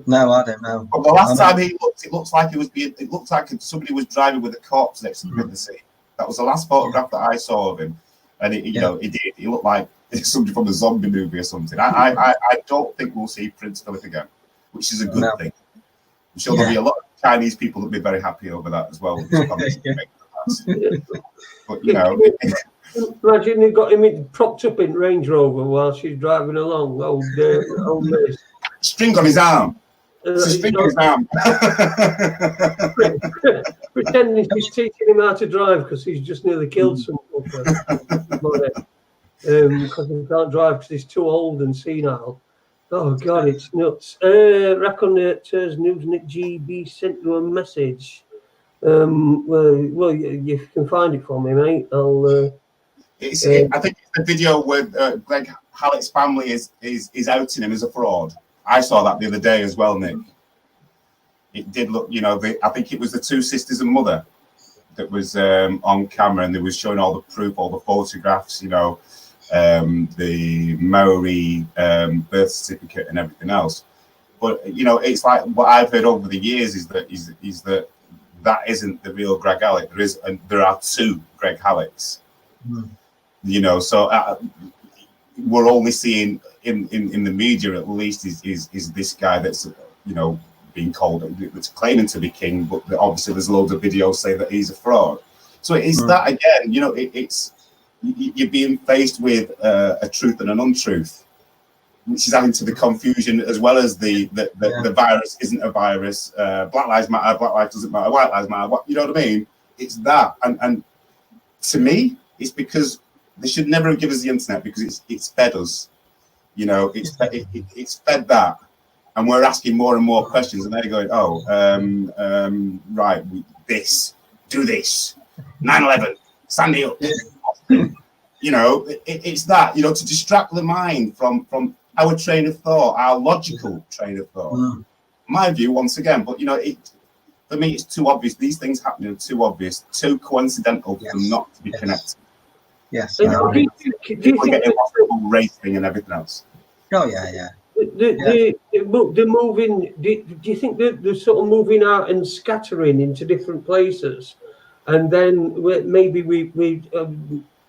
No, I don't know. But the last time he looked, it looks like it looked like somebody was driving with a corpse next to him in the sea. That was the last photograph that I saw of him, and he looked like somebody from a zombie movie or something. I don't think we'll see Prince Philip again, which is a good thing. I'm sure there'll be a lot of Chinese people that'll be very happy over that as well. But imagine they got him propped up in Range Rover while she's driving along. Old Liz. String on his arm. String on his arm. Pretending she's teaching him how to drive because he's just nearly killed someone. because he can't drive because he's too old and senile. Oh God, it's nuts. Raconteurs News Nick GB sent you a message. Well, you can find it for me, mate. I think it's the video where Greg Hallett's family is outing him as a fraud. I saw that the other day as well, Nick. It did look, I think it was the two sisters and mother that was on camera, and they was showing all the proof, all the photographs, the Maori birth certificate and everything else. But it's like what I've heard over the years is that isn't the real Greg Hallett. There are two Greg Halletts. So we're only seeing in the media at least is this guy that's being called, that's claiming to be king, but obviously there's loads of videos saying that he's a fraud. So it is that again, it's you're being faced with a truth and an untruth, which is adding to the confusion, as well as the virus isn't a virus. Black lives matter, black lives doesn't matter, white lives matter. You know what I mean? It's that, and to me, it's because they should never have given us the internet, because it's fed us. It's fed that, and we're asking more and more questions, and they're going, right, do this, 9/11, Sandy Hook. It's that, to distract the mind from our train of thought, our logical train of thought. My view, once again, but for me, it's too obvious. These things happening are too obvious, too coincidental for them not to be connected. Yes. Do you think race thing and everything else? Oh yeah. The moving. Do you think that they're sort of moving out and scattering into different places, and then maybe we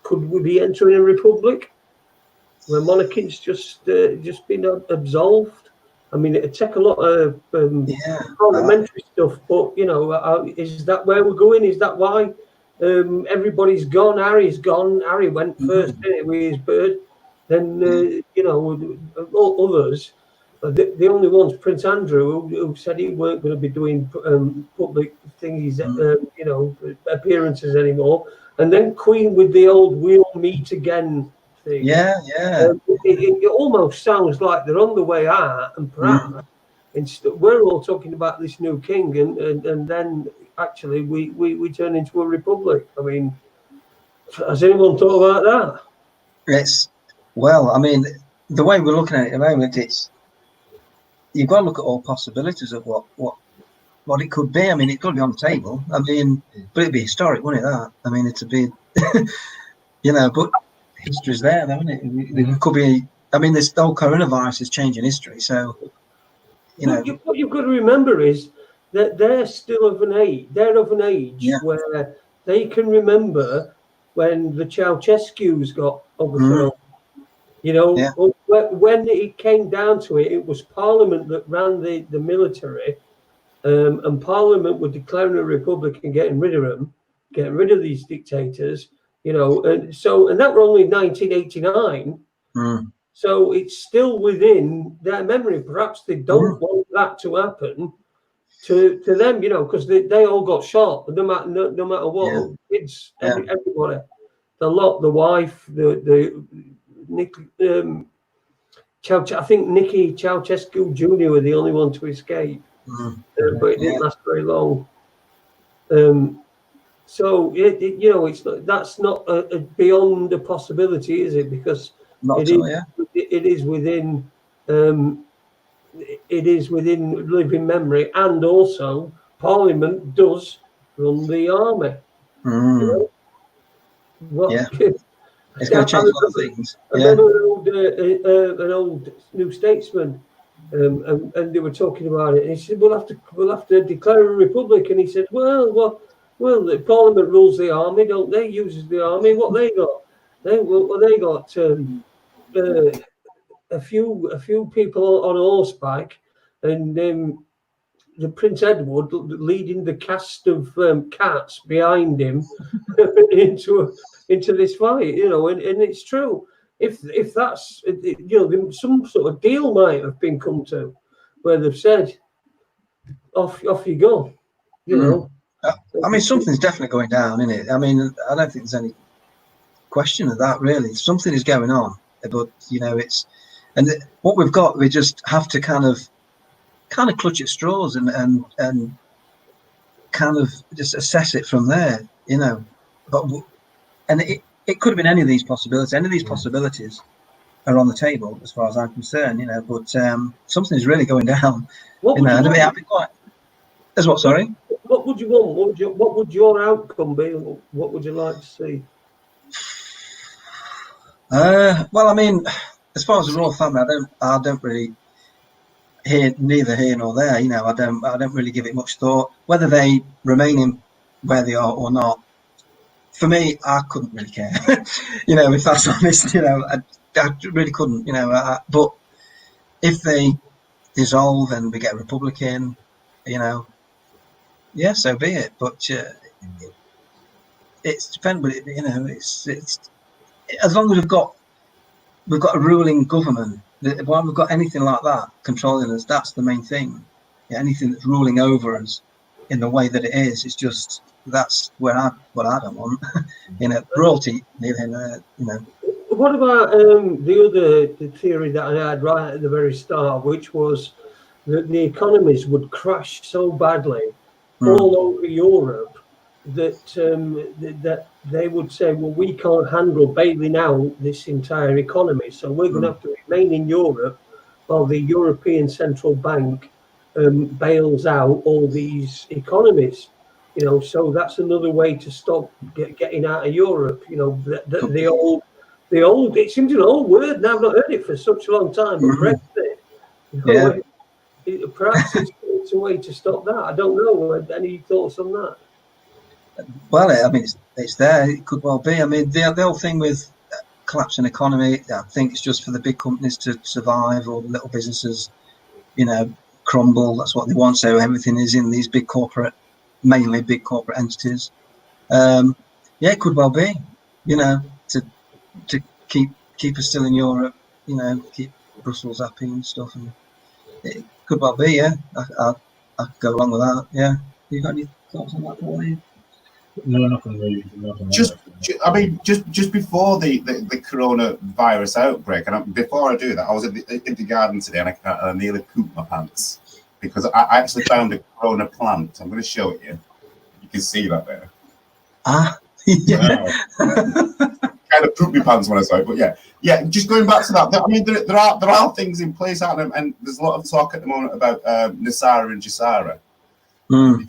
could we be entering a republic where monarchy's just been absolved? I mean, it'd take a lot of parliamentary stuff, but is that where we're going? Is that why everybody's gone? Harry's gone. Harry went first, didn't he, with his bird. Then others. The only ones, Prince Andrew, who said he weren't going to be doing public things, appearances anymore. And then Queen with the old "we'll meet again" thing. Yeah. It almost sounds like they're on the way out, and perhaps we're all talking about this new king, and then actually we turn into a republic. I mean, has anyone thought about that? I mean, the way we're looking at it at the moment, you've got to look at all possibilities of what it could be. I mean, it could be on the table. I mean, but it'd be historic, wouldn't it? That. I mean, it'd be, but history's there, though, isn't it? It could be. I mean, this whole coronavirus is changing history. So, what you've got to remember is that they're still of an age. They're of an age where they can remember when the Ceausescu's got overthrown. When it came down to it, it was Parliament that ran the military, and Parliament were declaring a republic and getting rid of them, getting rid of these dictators, and that were only 1989. So it's still within their memory. Perhaps they don't want that to happen to them, because they all got shot, no matter what. Kids, everybody, the lot, the wife, the Nick, I think Nicky Ceausescu Jr. were the only one to escape, but it didn't last very long. So that's not beyond a possibility, is it? Because it is within living memory, and also Parliament does run the army. It's going to change a lot of things. I remember an old New Statesman, and they were talking about it. And he said, "We'll have to declare a republic." And he said, "Well, the Parliament rules the army, don't they? Uses the army. What they got? They got a few people on horseback, and the Prince Edward leading the cast of cats behind him into this fight, and it's true. If that's some sort of deal might have been come to, where they've said, off you go, I mean, something's definitely going down, isn't it? I mean, I don't think there's any question of that, really. Something is going on, but you know, what we've got. We just have to kind of clutch at straws and kind of just assess it from there, you know. But it could have been any of these possibilities. Any of these possibilities are on the table, as far as I'm concerned, you know. But something's really going down. What would you I'd be quite. As what? Sorry. What would you want? What would your outcome be? What would you like to see? Well, I mean, as far as the royal family, I don't really neither here nor there. You know, I don't really give it much thought whether they remain in where they are or not. For me, I couldn't really care. You know, if that's honest, you know, I really couldn't. You know, but if they dissolve and we get a Republican, you know, yeah, so be it. But it's dependent. You know, it's as long as we've got a ruling government. While we've got anything like that controlling us, that's the main thing. Yeah, anything that's ruling over us in the way that it is, it's just that's what I don't want. You know, royalty. You know. What about the theory that I had right at the very start, which was that the economies would crash so badly all over Europe that that they would say, well, we can't handle bailing out this entire economy, so we're going to have to remain in Europe while the European Central Bank bails out all these economies. You know, so that's another way to stop getting out of Europe. You know, the old. It seems an old word, and I've not heard it for such a long time. But Brexit. You know, perhaps it's a way to stop that. I don't know. Any thoughts on that? Well, I mean, it's there. It could well be. I mean, the whole thing with collapsing economy, I think it's just for the big companies to survive, or the little businesses, you know, crumble. That's what they want. So everything is in these mainly big corporate entities. Yeah, it could well be. You know, to keep us still in Europe. You know, keep Brussels happy and stuff. And it could well be. Yeah, I could go along with that. Yeah. You got any thoughts on that, Paul? No, nothing really. I mean, just before the coronavirus outbreak, and before I do that, I was in the garden today, and I nearly pooped my pants because I actually found a corona plant. I'm going to show it you. You can see that there. Yeah. Kind of pooped my pants when I saw it, but yeah. Just going back to that, I mean, there are things in place out there, and there's a lot of talk at the moment about Nasara and Jassara. You've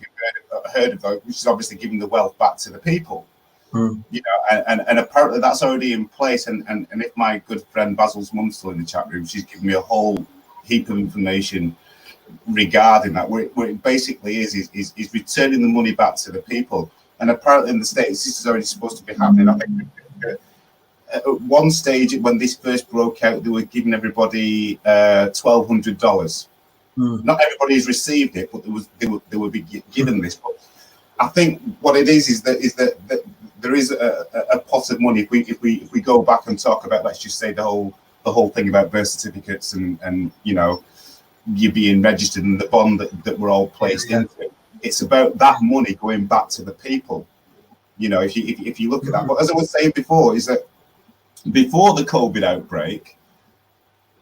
heard of that, which is obviously giving the wealth back to the people. You know, and apparently that's already in place. And if my good friend Basil's mum's still in the chat room, she's given me a whole heap of information regarding that. Where it basically is returning the money back to the people. And apparently in the States, this is already supposed to be happening. I think at one stage when this first broke out, they were giving everybody $1,200. Not everybody's received it, but they will be given this. But I think what it is that there is a pot of money. If we go back and talk about, let's just say the whole thing about birth certificates and you know, you being registered and the bond that we're all placed into. It's about that money going back to the people. You know, if you look at that. But as I was saying before, is that before the COVID outbreak,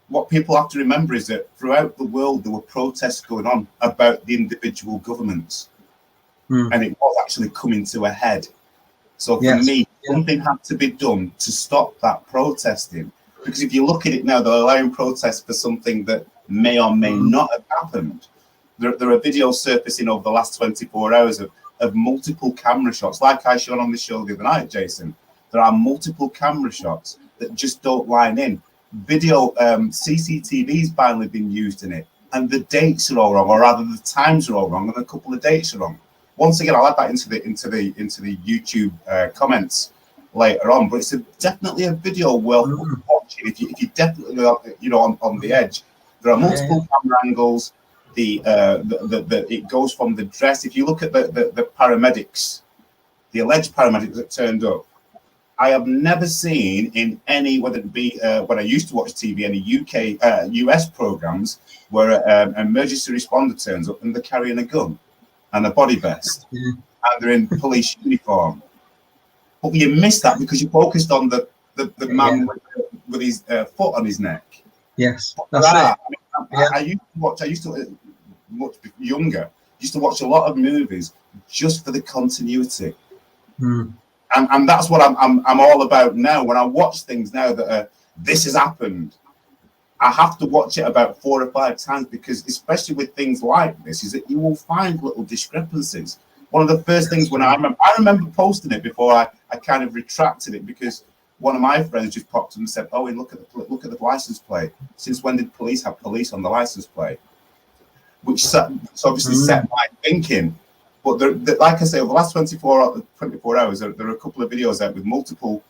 what people have to remember is that throughout the world, there were protests going on about the individual governments. And it was actually coming to a head. So for me, something had to be done to stop that protesting. Because if you look at it now, they're allowing protests for something that may or may not have happened. There are videos surfacing over the last 24 hours of multiple camera shots, like I showed on the show the other night, Jason. There are multiple camera shots that just don't line in. Video CCTV's finally been used in it, and the dates are all wrong, or rather the times are all wrong, and a couple of dates are wrong. Once again, I'll add that into the YouTube comments later on. But it's definitely a video well watching. If you definitely on the edge, there are multiple camera angles. It goes from the dress. If you look at the paramedics, the alleged paramedics that turned up, I have never seen in any, whether it be when I used to watch TV, any US programs where an emergency responder turns up and they're carrying a gun and a body vest and they're in police uniform. but you miss that because you focused on the man with his foot on his neck. Yes, that's it. I used to watch. I used to much younger. Used to watch a lot of movies just for the continuity, and that's what I'm all about now. When I watch things now that this has happened, I have to watch it about 4 or 5 times because, especially with things like this, is that you will find little discrepancies. One of the first things when I remember posting it before I kind of retracted it because one of my friends just popped up and said, "Oh, look at the license plate. Since when did police have police on the license plate?" Which obviously set my thinking. But like I say, over the last 24 hours, there are a couple of videos out with multiple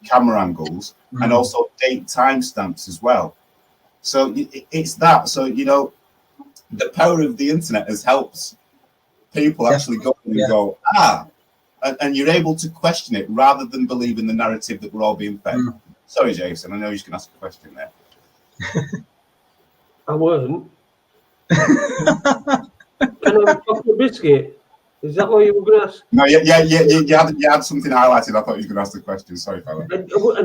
camera angles and also date timestamps as well. So it's that. So the power of the internet has helped people actually go and go, and you're able to question it rather than believe in the narrative that we're all being fed. Sorry, Jason, I know you can ask a question there. I weren't. Can I have a chocolate biscuit? Is that what you were going to ask? No, you had something highlighted. I thought you were going to ask the question. Sorry, fella.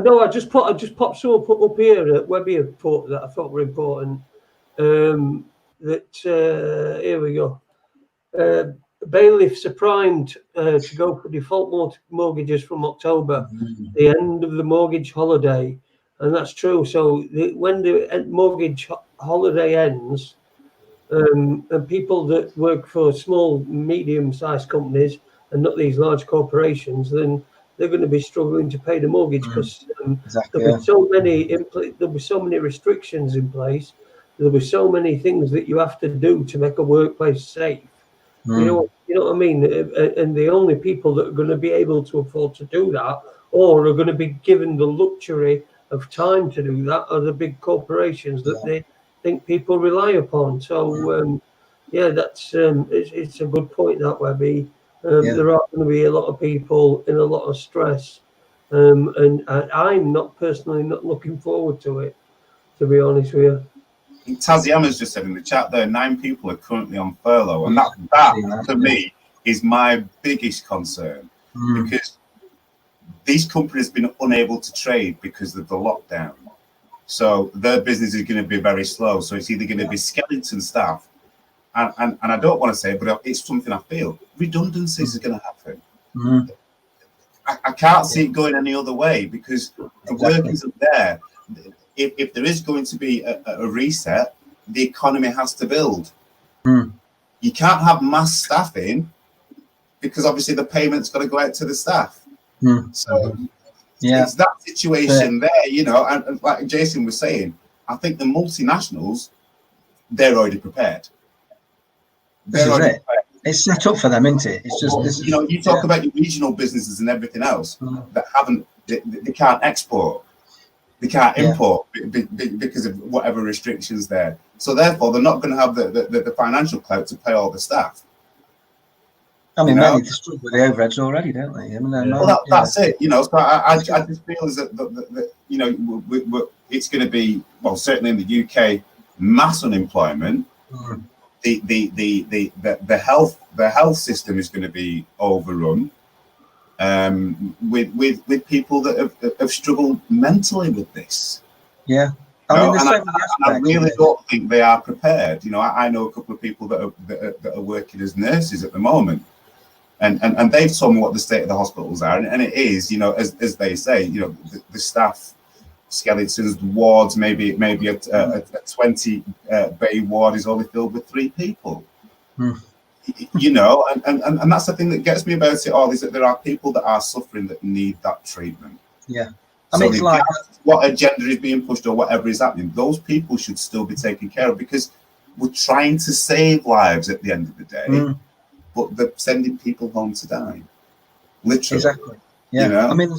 No, I just popped some up here that Webby had put that I thought were important. Here we go. Bailiffs are primed to go for default mortgages from October, the end of the mortgage holiday, and that's true. So when the mortgage holiday ends, and people that work for small, medium-sized companies and not these large corporations, then they're going to be struggling to pay the mortgage because there were so many restrictions in place. There were so many things that you have to do to make a workplace safe. You know what I mean? And the only people that are going to be able to afford to do that, or are going to be given the luxury of time to do that, are the big corporations that they think people rely upon. So that's it's a good point that Webby. There are going to be a lot of people in a lot of stress, and I'm not personally not looking forward to it, to be honest with you. Taziama's just said in the chat there, 9 people are currently on furlough, and that for me is my biggest concern because these companies have been unable to trade because of the lockdown. So their business is going to be very slow. So it's either going to be skeleton staff, and I don't want to say it, but it's something I feel. Redundancies is going to happen. I can't see it going any other way because the work isn't there. If there is going to be a reset, the economy has to build. You can't have mass staffing because obviously the payment's got to go out to the staff. So it's that situation there, and like Jason was saying, I think the multinationals, they're already prepared. It's set up for them, isn't it? It's just you talk about your regional businesses and everything else that they can't export. They can't import because of whatever restrictions there. So therefore, they're not going to have the financial clout to pay all the staff. I mean, many struggle with the overheads already, don't they? I mean, that's it. So I just feel as that it's going to be, well, certainly in the UK, mass unemployment. The health system is going to be overrun. With people that have struggled mentally with this. I really don't think they are prepared. I know a couple of people that are working as nurses at the moment, and they've told me what the state of the hospitals are, and it is, as they say, the staff skeletons, the wards, maybe a 20 bay ward is only filled with 3 people. And that's the thing that gets me about it all, is that there are people that are suffering that need that treatment. I mean, it's like what agenda is being pushed or whatever is happening, those people should still be taken care of because we're trying to save lives at the end of the day, but they're sending people home to die. Literally. Exactly. I mean,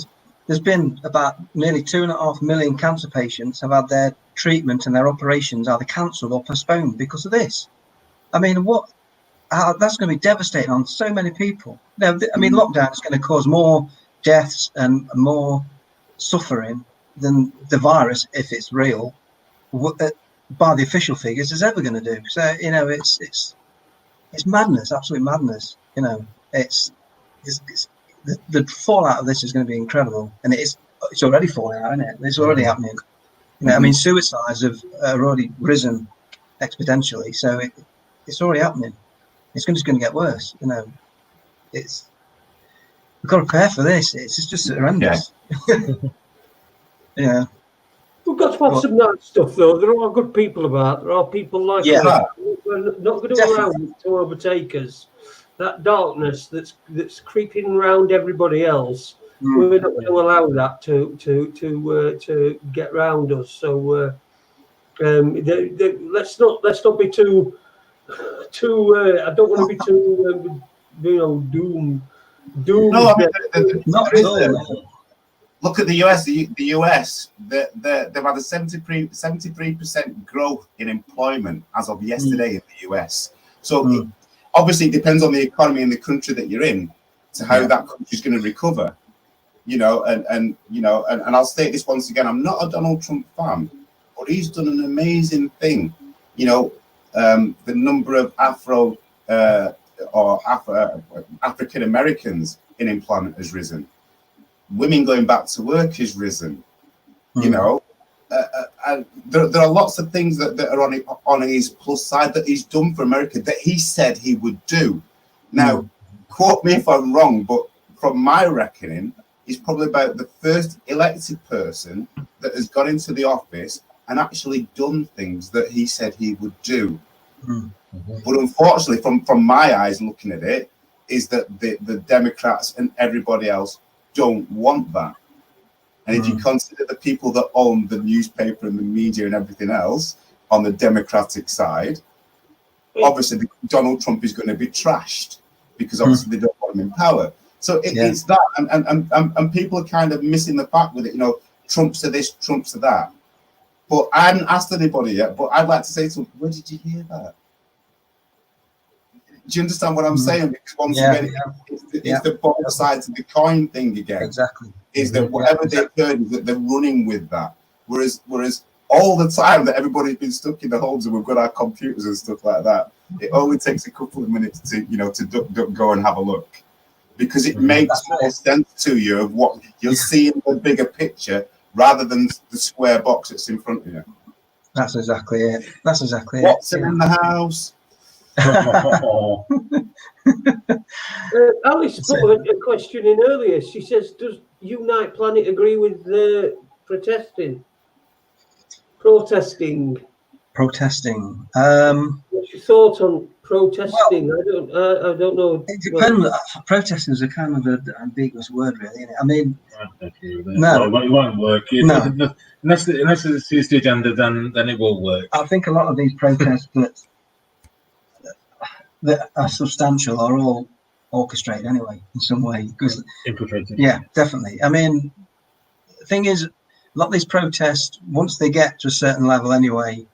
there's been about nearly 2.5 million cancer patients have had their treatment and their operations either cancelled or postponed because of this. I mean, that's going to be devastating on so many people. I mean, lockdown is going to cause more deaths and more suffering than the virus, if it's real, by the official figures, is ever going to do. So it's madness, absolute madness. It's the fallout of this is going to be incredible, and it's already falling out, isn't it? It's already happening. You know, I mean, suicides have already risen exponentially, so it's already happening. It's just going to get worse. You know, we've got to prepare for this. It's just horrendous. Yeah. We've got to have some nice stuff, though. There are good people about. There are people like us. We're not going to allow it to overtake us. That darkness that's creeping around everybody else, we're not going to allow that to get round us. So let's not be too. I don't want to be too, doom. No, I mean, Not at all. Look at the US. The US, they've had a 73% growth in employment as of yesterday in the US. So obviously it depends on the economy in the country that you're in to how that country is going to recover. You know, and I'll state this once again. I'm not a Donald Trump fan, but he's done an amazing thing. You know, the number of African Americans in employment has risen. Women going back to work has risen. You know, there are lots of things that are on his plus side that he's done for America that he said he would do. Now, quote me if I'm wrong, but from my reckoning, he's probably about the first elected person that has gone into the office and actually done things that he said he would do. But unfortunately, from my eyes looking at it, is that the Democrats and everybody else don't want that. And if you consider the people that own the newspaper and the media and everything else on the Democratic side, obviously Donald Trump is going to be trashed because obviously they don't want him in power. So it's that, and people are kind of missing the fact with it. You know, Trump's to this, Trump's to that. But I hadn't asked anybody yet. But I'd like to say to them, where did you hear that? Do you understand what I'm saying? Because once again, it's the both sides of the coin thing again. Exactly. Is that whatever they've heard is that they're running with that. Whereas all the time that everybody's been stuck in the homes and we've got our computers and stuff like that, it only takes a couple of minutes to go and have a look. Because it makes more sense to you of what you'll see in the bigger picture rather than the square box that's in front of you. That's exactly it. What's in the house? Alice put a question in earlier. She says, does Unite Planet agree with protesting? What's your thought on protesting? Well, I don't know. It depends. Protesting is a kind of an ambiguous word, really, isn't it? I mean, no, it won't work. Unless it's the agenda, then it will work. I think a lot of these protests that are substantial are all orchestrated anyway in some way. Infiltrated. Yeah, definitely. I mean, the thing is, a lot of these protests, once they get to a certain level anyway,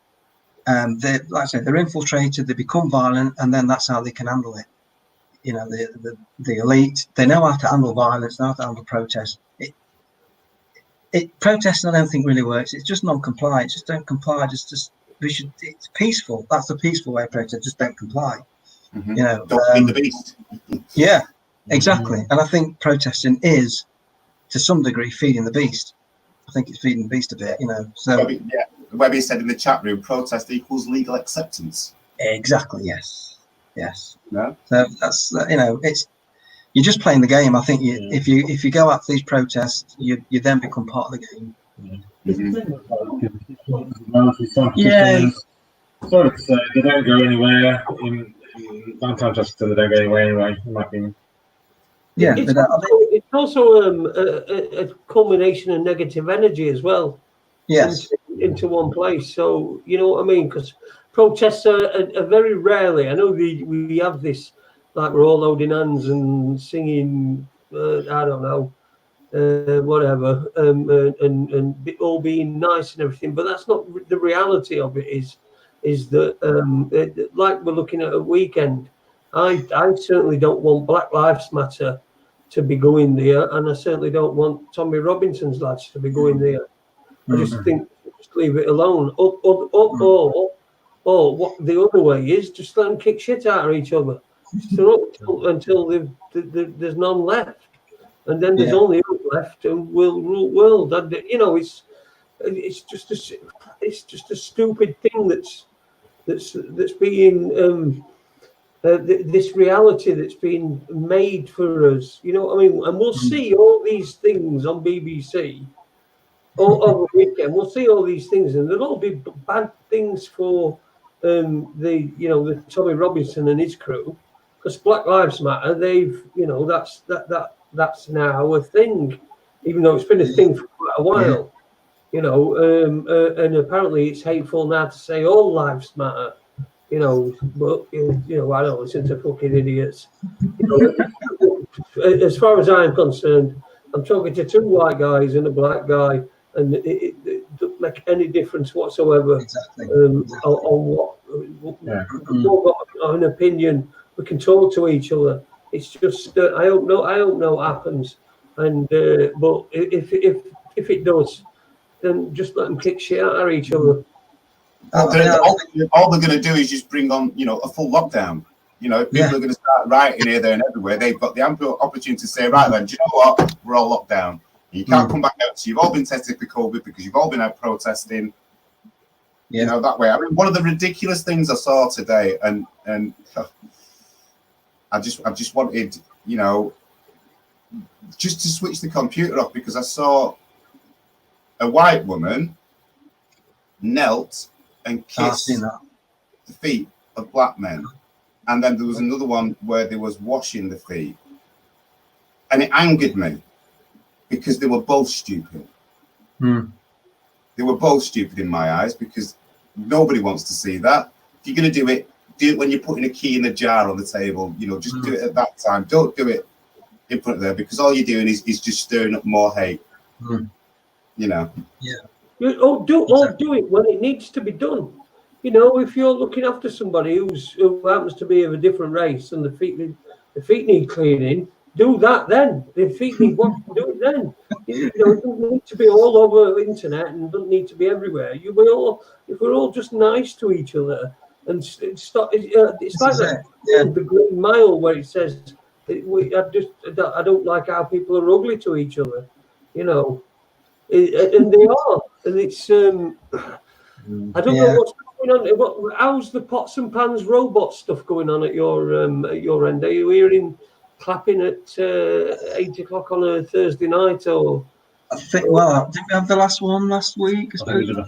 like I said, they're infiltrated, they become violent, and then that's how they can handle it. You know, the elite, they know how to handle violence, know how to handle protest. Protesting, I don't think really works. It's just non-compliance. Just don't comply. It's peaceful. That's the peaceful way of protest. Just don't comply. You know, don't feed the beast. Yeah, exactly. And I think protesting is, to some degree, feeding the beast. I think it's feeding the beast a bit. You know, so Webby said in the chat room, protest equals legal acceptance. Exactly. Yes. No. So that's you're just playing the game. I think if you go out to these protests, you then become part of the game. Yeah. Sorry to say, they don't go anywhere. In 9 times out of 10, they don't go anywhere anyway, in my opinion. Yeah, it's also a culmination of negative energy as well. Yes. Into one place. So you know what I mean? Because protests are very rarely. I know we have this, like we're all holding hands and singing. I don't know, whatever, and all being nice and everything. But that's not the reality of it. Is that like we're looking at a weekend? I certainly don't want Black Lives Matter to be going there, and I certainly don't want Tommy Robinson's lads to be going there. I just think just leave it alone. Or what the other way is, just let them kick shit out of each other until there's none left. and then there's only us left, and we'll rule world. And it's just a stupid thing that's being this reality that's been made for us. You know what I mean? And we'll see all these things on BBC over the weekend. We'll see all these things, and there'll all be bad things for the Tommy Robinson and his crew, because Black Lives Matter. They've that's now a thing, even though it's been a thing for quite a while. And apparently it's hateful now to say all lives matter. But I don't listen to fucking idiots. As far as I'm concerned, I'm talking to two white guys and a black guy, and it doesn't make any difference whatsoever. On what we've all got an opinion. We can talk to each other. It's just I hope no happens. And but if it does, then just let them kick shit out of each other. All they're going to do is just bring on, a full lockdown. If people are going to start rioting here, there, and everywhere, they've got the ample opportunity to say, right then, do you know what? We're all locked down. You can't come back out. So you've all been tested for COVID because you've all been out protesting. That way. I mean, one of the ridiculous things I saw today, and I just wanted, just to switch the computer off, because I saw a white woman knelt and kissed the feet of black men. And then there was another one where they was washing the feet. And it angered me because they were both stupid. They were both stupid in my eyes, because nobody wants to see that. If you're going to do it when you're putting a key in a jar on the table. Just do it at that time. Don't do it in front of there, because all you're doing is just stirring up more hate. Do it when it needs to be done. If you're looking after somebody who happens to be of a different race and the feet need cleaning, do that then. The feet need washing, do it then. It doesn't need to be all over the internet and doesn't need to be everywhere. If we're all just nice to each other and stop, it's like the Green Mile where it says, I don't like how people are ugly to each other. And they are, and it's I don't know what's going on. How's the pots and pans robot stuff going on at your end? Are you hearing clapping at 8 o'clock on a Thursday night, or? I think. Well, did we have the last one last week?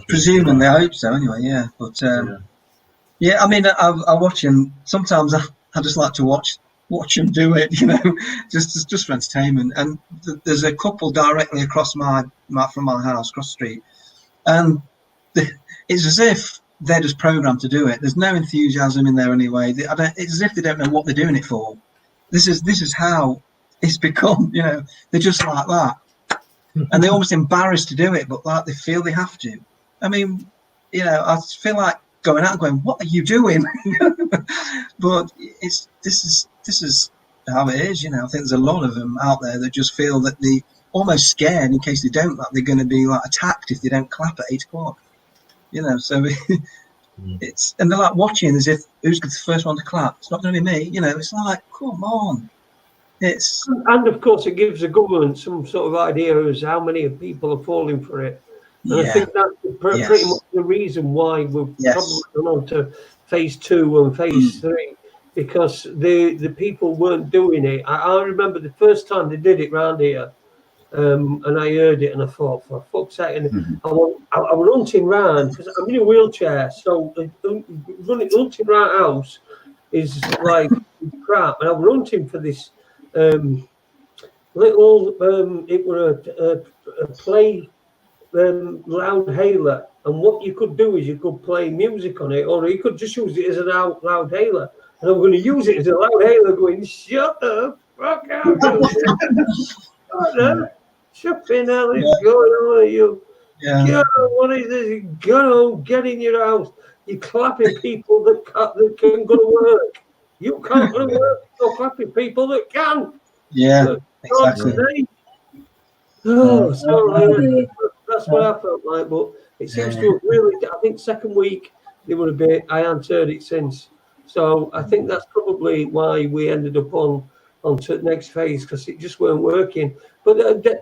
Presumably, I hope so. Anyway, yeah. But I mean, I watch him. Sometimes I just like to watch him do it, just for entertainment. And there's a couple directly across from my house, across the street, and it's as if they're just programmed to do it. There's no enthusiasm in there anyway. It's as if they don't know what they're doing it for. This is how it's become. They're just like that, and they're almost embarrassed to do it, but like they feel they have to. I mean, I feel like going out and going, "What are you doing?" But this is how it is. I think there's a lot of them out there that just feel that they almost scared in case they don't, like they're going to be like attacked if they don't clap at 8 o'clock. So it's, and they're like watching as if who's the first one to clap. It's not going to be me. It's like, come on. And of course it gives the government some sort of idea as how many people are falling for it. And I think that's pretty much the reason why we've probably gone on to phase 2 and phase 3. Because the people weren't doing it. I remember the first time they did it round here, and I heard it and I thought, for fuck's sake, and I was hunting round because I'm in a wheelchair, so hunting round house is like crap. And I was hunting for this little, it was a play loudhailer, and what you could do is you could play music on it, or you could just use it as a loudhailer. And I'm going to use it as a loudhailer going, shut the fuck up. Shut the hell is going on with you? What is this? Get in your house. You're clapping people that can go to work. You can't go to work. You're clapping people that can. Yeah, exactly. That's what I felt like. But it seems to have really, I think second week they were a bit, I hadn't heard it since. So I think that's probably why we ended up on on to the next phase because it just weren't working. But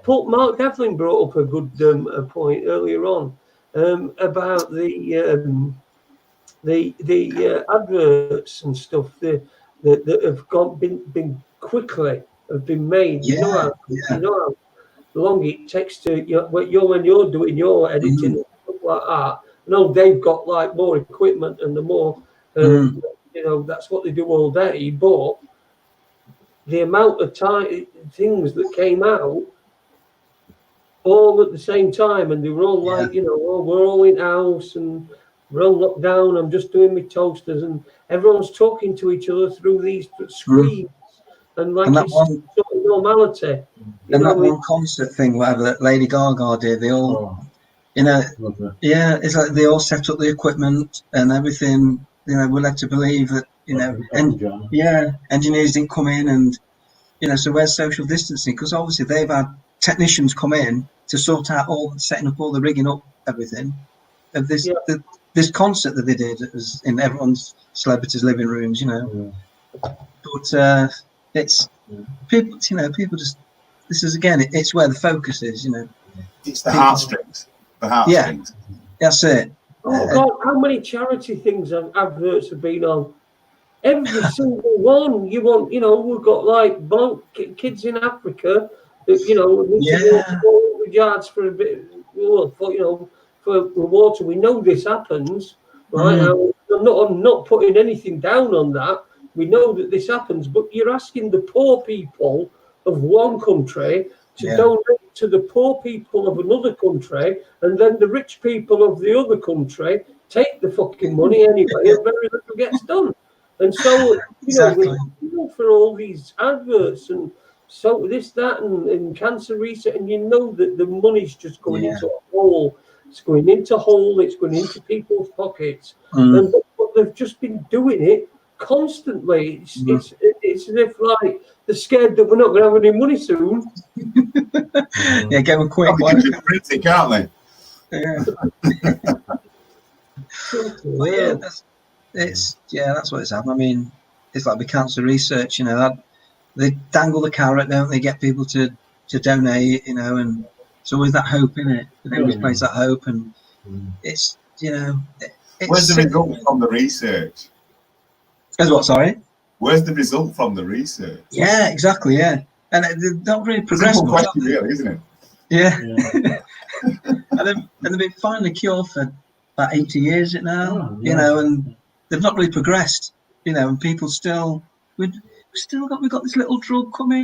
Mark Devlin brought up a good point earlier on about the adverts and stuff that have been quickly have been made. Yeah, You know how long it takes to when you're doing your editing and stuff like that. I know they've got like more equipment and the more that's what they do all day, but the amount of time things that came out all at the same time, and they were all like, oh, we're all in house and we're all locked down. I'm just doing my toasters, and everyone's talking to each other through these screens, and like it's sort of normality. And that one concert thing, whatever that Lady Gaga did, they all, it's like they all set up the equipment and everything. We're led to believe that engineers didn't come in, and so where's social distancing? Because obviously they've had technicians come in to sort out setting up all the rigging up everything of this this concert that they did. It was in everyone's celebrities' living rooms, But it's people, people just. This is again, it's where the focus is, It's the heartstrings. The heartstrings. Yeah, that's it. Oh God, how many charity things and adverts have been on? Every single one. You want, we've got like kids in Africa that, 400 yards for a bit, for water. We know this happens, right? I'm not putting anything down on that. We know that this happens, but you're asking the poor people of one country to donate to the poor people of another country, and then the rich people of the other country take the fucking money anyway, and very little gets done. And so, for all these adverts and so this, that, and cancer research, and that the money's just going into a hole. It's going into it's going into people's pockets, and but they've just been doing it constantly. It's as if like they're scared that we're not going to have any money soon. Yeah, get them quick. They can print it, can't they? Yeah. That's what it's happening. I mean, it's like with cancer research, they dangle the carrot, don't they? Get people to donate, and it's always that hope in it. They always place that hope, and it's where's the result from the research? As what? Sorry. Where's the result from the research? Yeah, exactly. Yeah, and they're not really progressing. Simple question, really, isn't it? Yeah. and they've been finding a cure for about 80 years now. And they've not really progressed. And people we've got this little drug coming.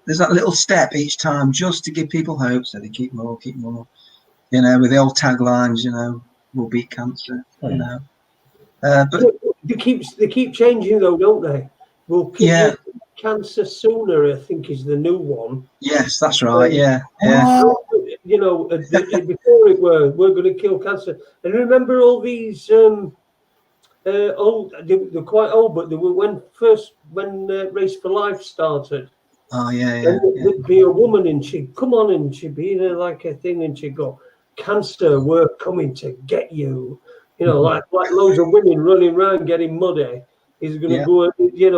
There's that little step each time just to give people hope, so they keep more. With the old taglines, we'll beat cancer. But they keep changing though, don't they? We'll keep cancer sooner, I think, is the new one. Yes, that's right. Yeah. Before it we're going to kill cancer. And remember all these they're quite old, but they were when Race for Life started. Oh yeah. And there'd be a woman, and she'd come on, and she'd be in like a thing, and she'd go, "Cancer, we're coming to get you." Like loads of women running around getting muddy. He's going to go,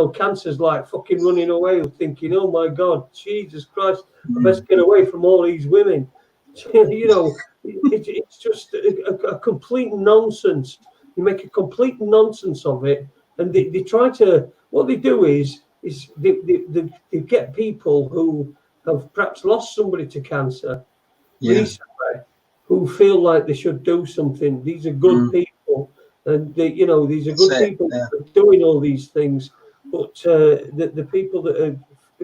cancer's like fucking running away, thinking, oh my God, Jesus Christ, I best get away from all these women. It's just a complete nonsense. You make a complete nonsense of it. And they try to, what they do is they get people who have perhaps lost somebody to cancer recently, who feel like they should do something. These are good people, and these are good people that are doing all these things. But the people that are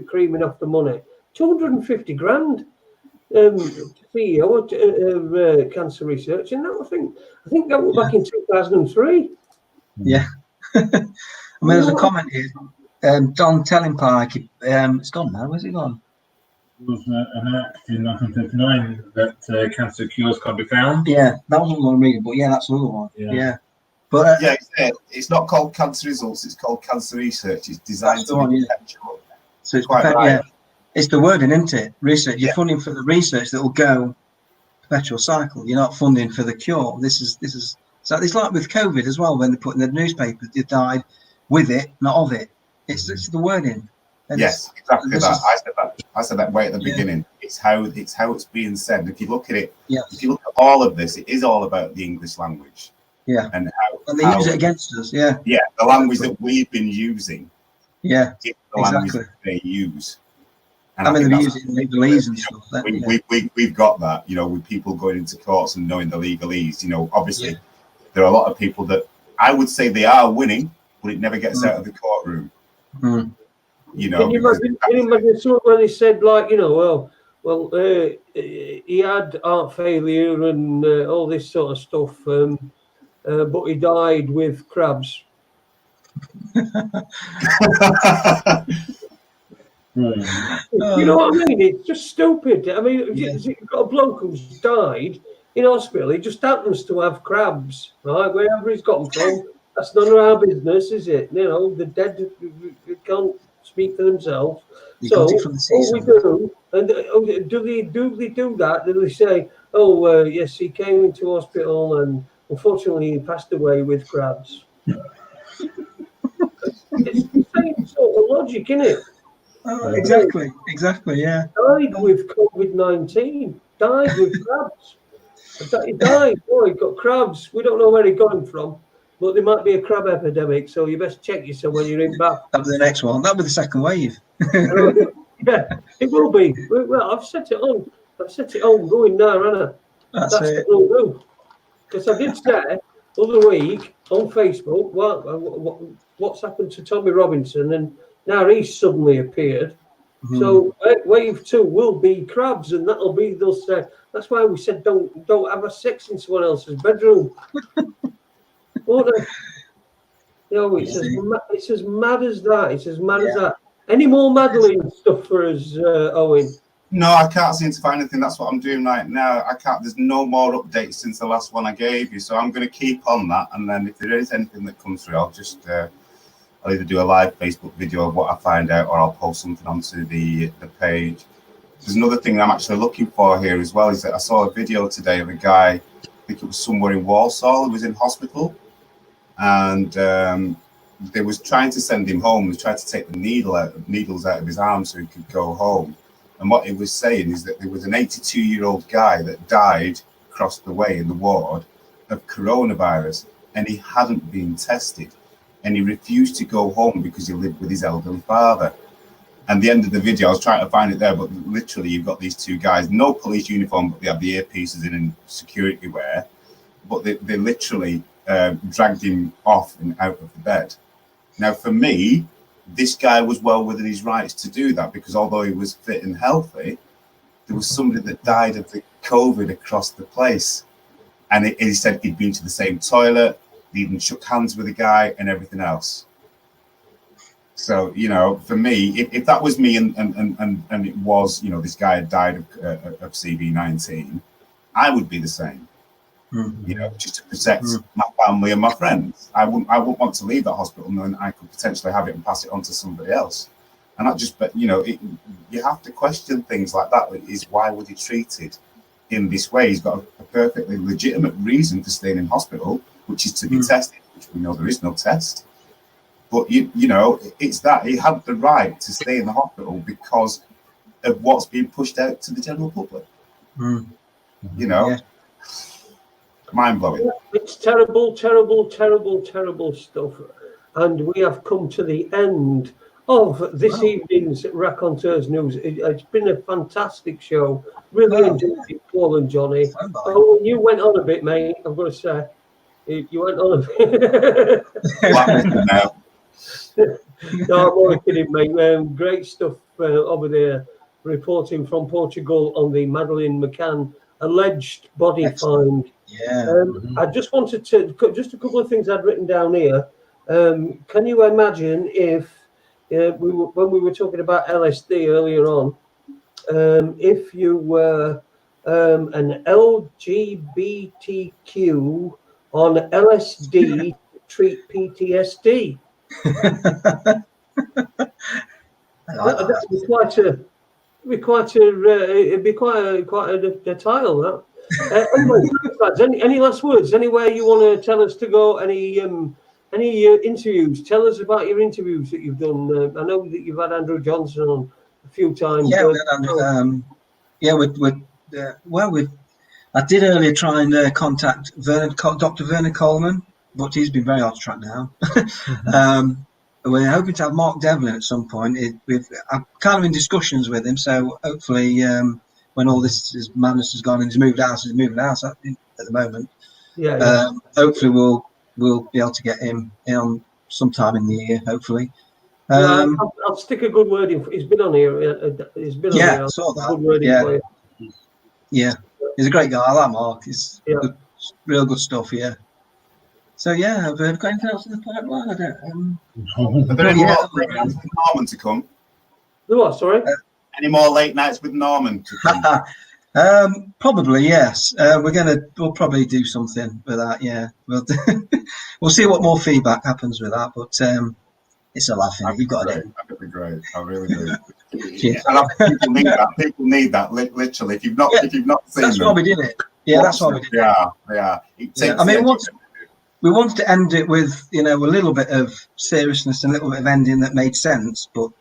creaming off the money, 250 grand CEO of cancer research, and that, I think that was back in 2003. Yeah, I mean, there's a comment here. Don Tellenpike, it's gone now. Where's it gone? There was an act in 1959 that cancer cures can be found. Yeah, that was one I'm reading, but that's another one. Yeah. But it's not called cancer results; it's called cancer research. It's designed to be perpetual. So it's it's the wording, isn't it? Research. You're funding for the research that will go perpetual cycle. You're not funding for the cure. This is so. It's like with COVID as well. When they put in the newspapers, you died with it, not of it. It's the wording. And yes, exactly this that. is- I said that way at the Yeah. beginning. It's how it's being said. And if you look at it, Yeah. if you look at all of this, it is all about the English language. Yeah. And And they use it against us. Yeah. Yeah, the language that we've been using. Yeah. Is the language Exactly. that they use. And I mean, think they're that's using legalese and stuff. we've got that, with people going into courts and knowing the legalese. Obviously, there are a lot of people that I would say they are winning, but it never gets out of the courtroom. Mm. Can you imagine something where they said, like, he had heart failure and all this sort of stuff, but he died with crabs. You know what I mean? It's just stupid. I mean, you've got a bloke who's died in hospital. He just happens to have crabs, right? Wherever he's got them from, that's none of our business, is it? The dead can't speak for themselves. So all we do, and do they do that? Do they say, "Oh, yes, he came into hospital and unfortunately he passed away with crabs"? It's the same sort of logic, isn't it? Exactly, yeah. Died with COVID-19, died with crabs. He died, he got crabs. We don't know where he got them from, but there might be a crab epidemic, so you best check yourself when you're in Bath. That'll be the next one. That'll be the second wave. Yeah, it will be. Well, I've set it on going now, haven't I? That's it. what we'll do. Because I did say other week on Facebook, what's happened to Tommy Robinson, and now he's suddenly appeared. Mm-hmm. So wave 2 will be crabs, and that'll be those. That's why we said don't have sex in someone else's bedroom. It's as mad as that. It's as mad as that. Any more Madeleine stuff for us, Owen? No, I can't seem to find anything. That's what I'm doing right now. I can't. There's no more updates since the last one I gave you, so I'm going to keep on that. And then if there is anything that comes through, I'll just I'll either do a live Facebook video of what I find out, or I'll post something onto the page. There's another thing I'm actually looking for here as well. Is that I saw a video today of a guy. I think it was somewhere in Walsall. Who was in hospital, and they was trying to send him home. They tried to take the needles out of his arm so he could go home. And what he was saying is that there was an 82-year-old guy that died across the way in the ward of coronavirus, and he hadn't been tested, and he refused to go home because he lived with his elderly father. And the end of the video, I was trying to find it there, but literally you've got these two guys, no police uniform, but they have the earpieces in and security wear, but they literally dragged him off and out of the bed. Now, for me, this guy was well within his rights to do that, because although he was fit and healthy, there was somebody that died of the COVID across the place. And he said he'd been to the same toilet, he even shook hands with the guy and everything else. So, for me, if that was me and it was, this guy had died of CV-19, I would be the same. Mm-hmm. Just to protect my family and my friends. I wouldn't want to leave that hospital knowing I could potentially have it and pass it on to somebody else. And not just, but you have to question things like that. Is why would he treat it in this way? He's got a perfectly legitimate reason for staying in hospital, which is to be tested, which we know there is no test. But it's that he had the right to stay in the hospital because of what's being pushed out to the general public. Mind-blowing. It's terrible, terrible, terrible, terrible stuff. And we have come to the end of this evening's Raconteurs News. It's been a fantastic show. Really enjoyed it, Paul and Johnny. Oh, you went on a bit, mate, I've got to say. You went on a bit. No, I'm only kidding, mate. Great stuff over there, reporting from Portugal on the Madeleine McCann alleged body find. Yeah. I just wanted to, just a couple of things I'd written down here. Can you imagine if, when we were talking about LSD earlier on, if you were an LGBTQ on LSD to treat PTSD? That'd be quite a title, that. Anyway, any last words? Anywhere you want to tell us to go? Any any interviews? Tell us about your interviews that you've done. I know that you've had Andrew Johnson on a few times. Yeah, I did earlier try and contact Dr. Vernon Coleman, but he's been very hard to track now. We're hoping to have Mark Devlin at some point. I'm kind of in discussions with him, so hopefully when all this madness has gone and he's moved house at the moment. Hopefully we'll be able to get him in sometime in the year, hopefully. I'll stick a good word in. He's been on here. He's been on here. I saw that. Good word in for you. Yeah, he's a great guy. I like Mark. He's good, real good stuff. Yeah. So yeah, have got anything else in the pipeline? I don't. Are there any more late nights with Norman to come? The what? Sorry. Any more late nights with Norman to come? Probably yes. We'll probably do something with that. Yeah, we'll see what more feedback happens with that. But it's a laugh. You've got it. That'd be great. I really do. People need that. People need that. Literally, if you've not seen that's why we did it. Yeah, that's why we did it. Yeah. I mean, we wanted to end it with a little bit of seriousness and a little bit of ending that made sense. But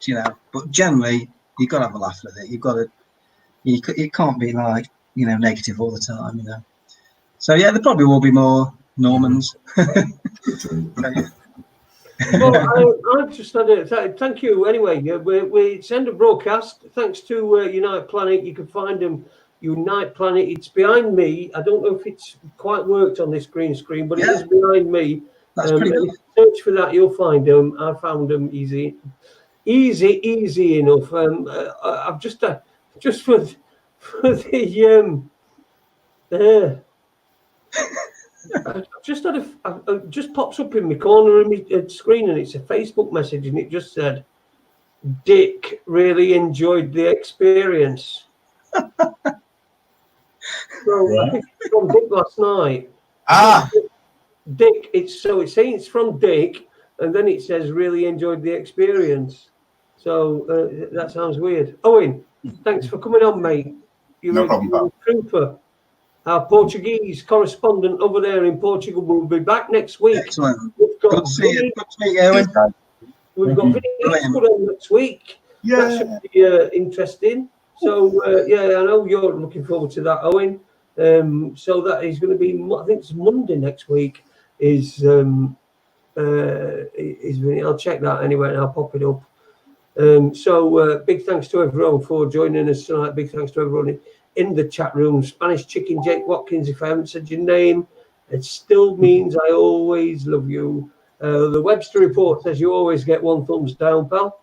but generally, you've got to have a laugh with it. You've got to. It can't be like negative all the time. So yeah, there probably will be more Normans. Well, I've just had thank you anyway. We send a broadcast. Thanks to Unite Planet. You can find them. Unite Planet. It's behind me. I don't know if it's quite worked on this green screen, but it is behind me. That's pretty good. Search for that, you'll find them. I found them easy enough. I've just for the I've just pops up in my corner of my screen, and it's a Facebook message, and it just said, "Dick really enjoyed the experience." So I think it's from Dick last night. Dick. It's saying it's from Dick, and then it says really enjoyed the experience. So that sounds weird. Owen, thanks for coming on, mate. No problem, pal. Trooper. Our Portuguese correspondent over there in Portugal will be back next week. Excellent. Good to see you. Good to meet you, Owen. We've got Vinny on next week. Yeah. That should be interesting. So, I know you're looking forward to that, Owen. So that is going to be, I think it's Monday next week. Is Vinny. I'll check that anyway and I'll pop it up. So big thanks to everyone for joining us tonight. Big thanks to everyone in the chat room. Spanish Chicken Jake Watkins, if I haven't said your name, it still means I always love you. The Webster report says you always get 1 thumbs down, pal.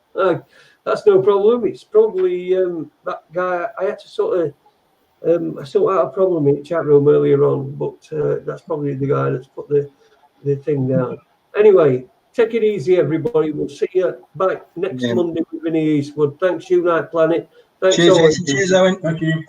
That's no problem. It's probably that guy. I had to sort out a problem in the chat room earlier on, but that's probably the guy that's put the thing down. Anyway, take it easy, everybody. We'll see you back next Monday with Vinny Eastwood. Thanks, Unite Planet. Thanks, Cheers, Jason. Cheers, Owen. Thank you.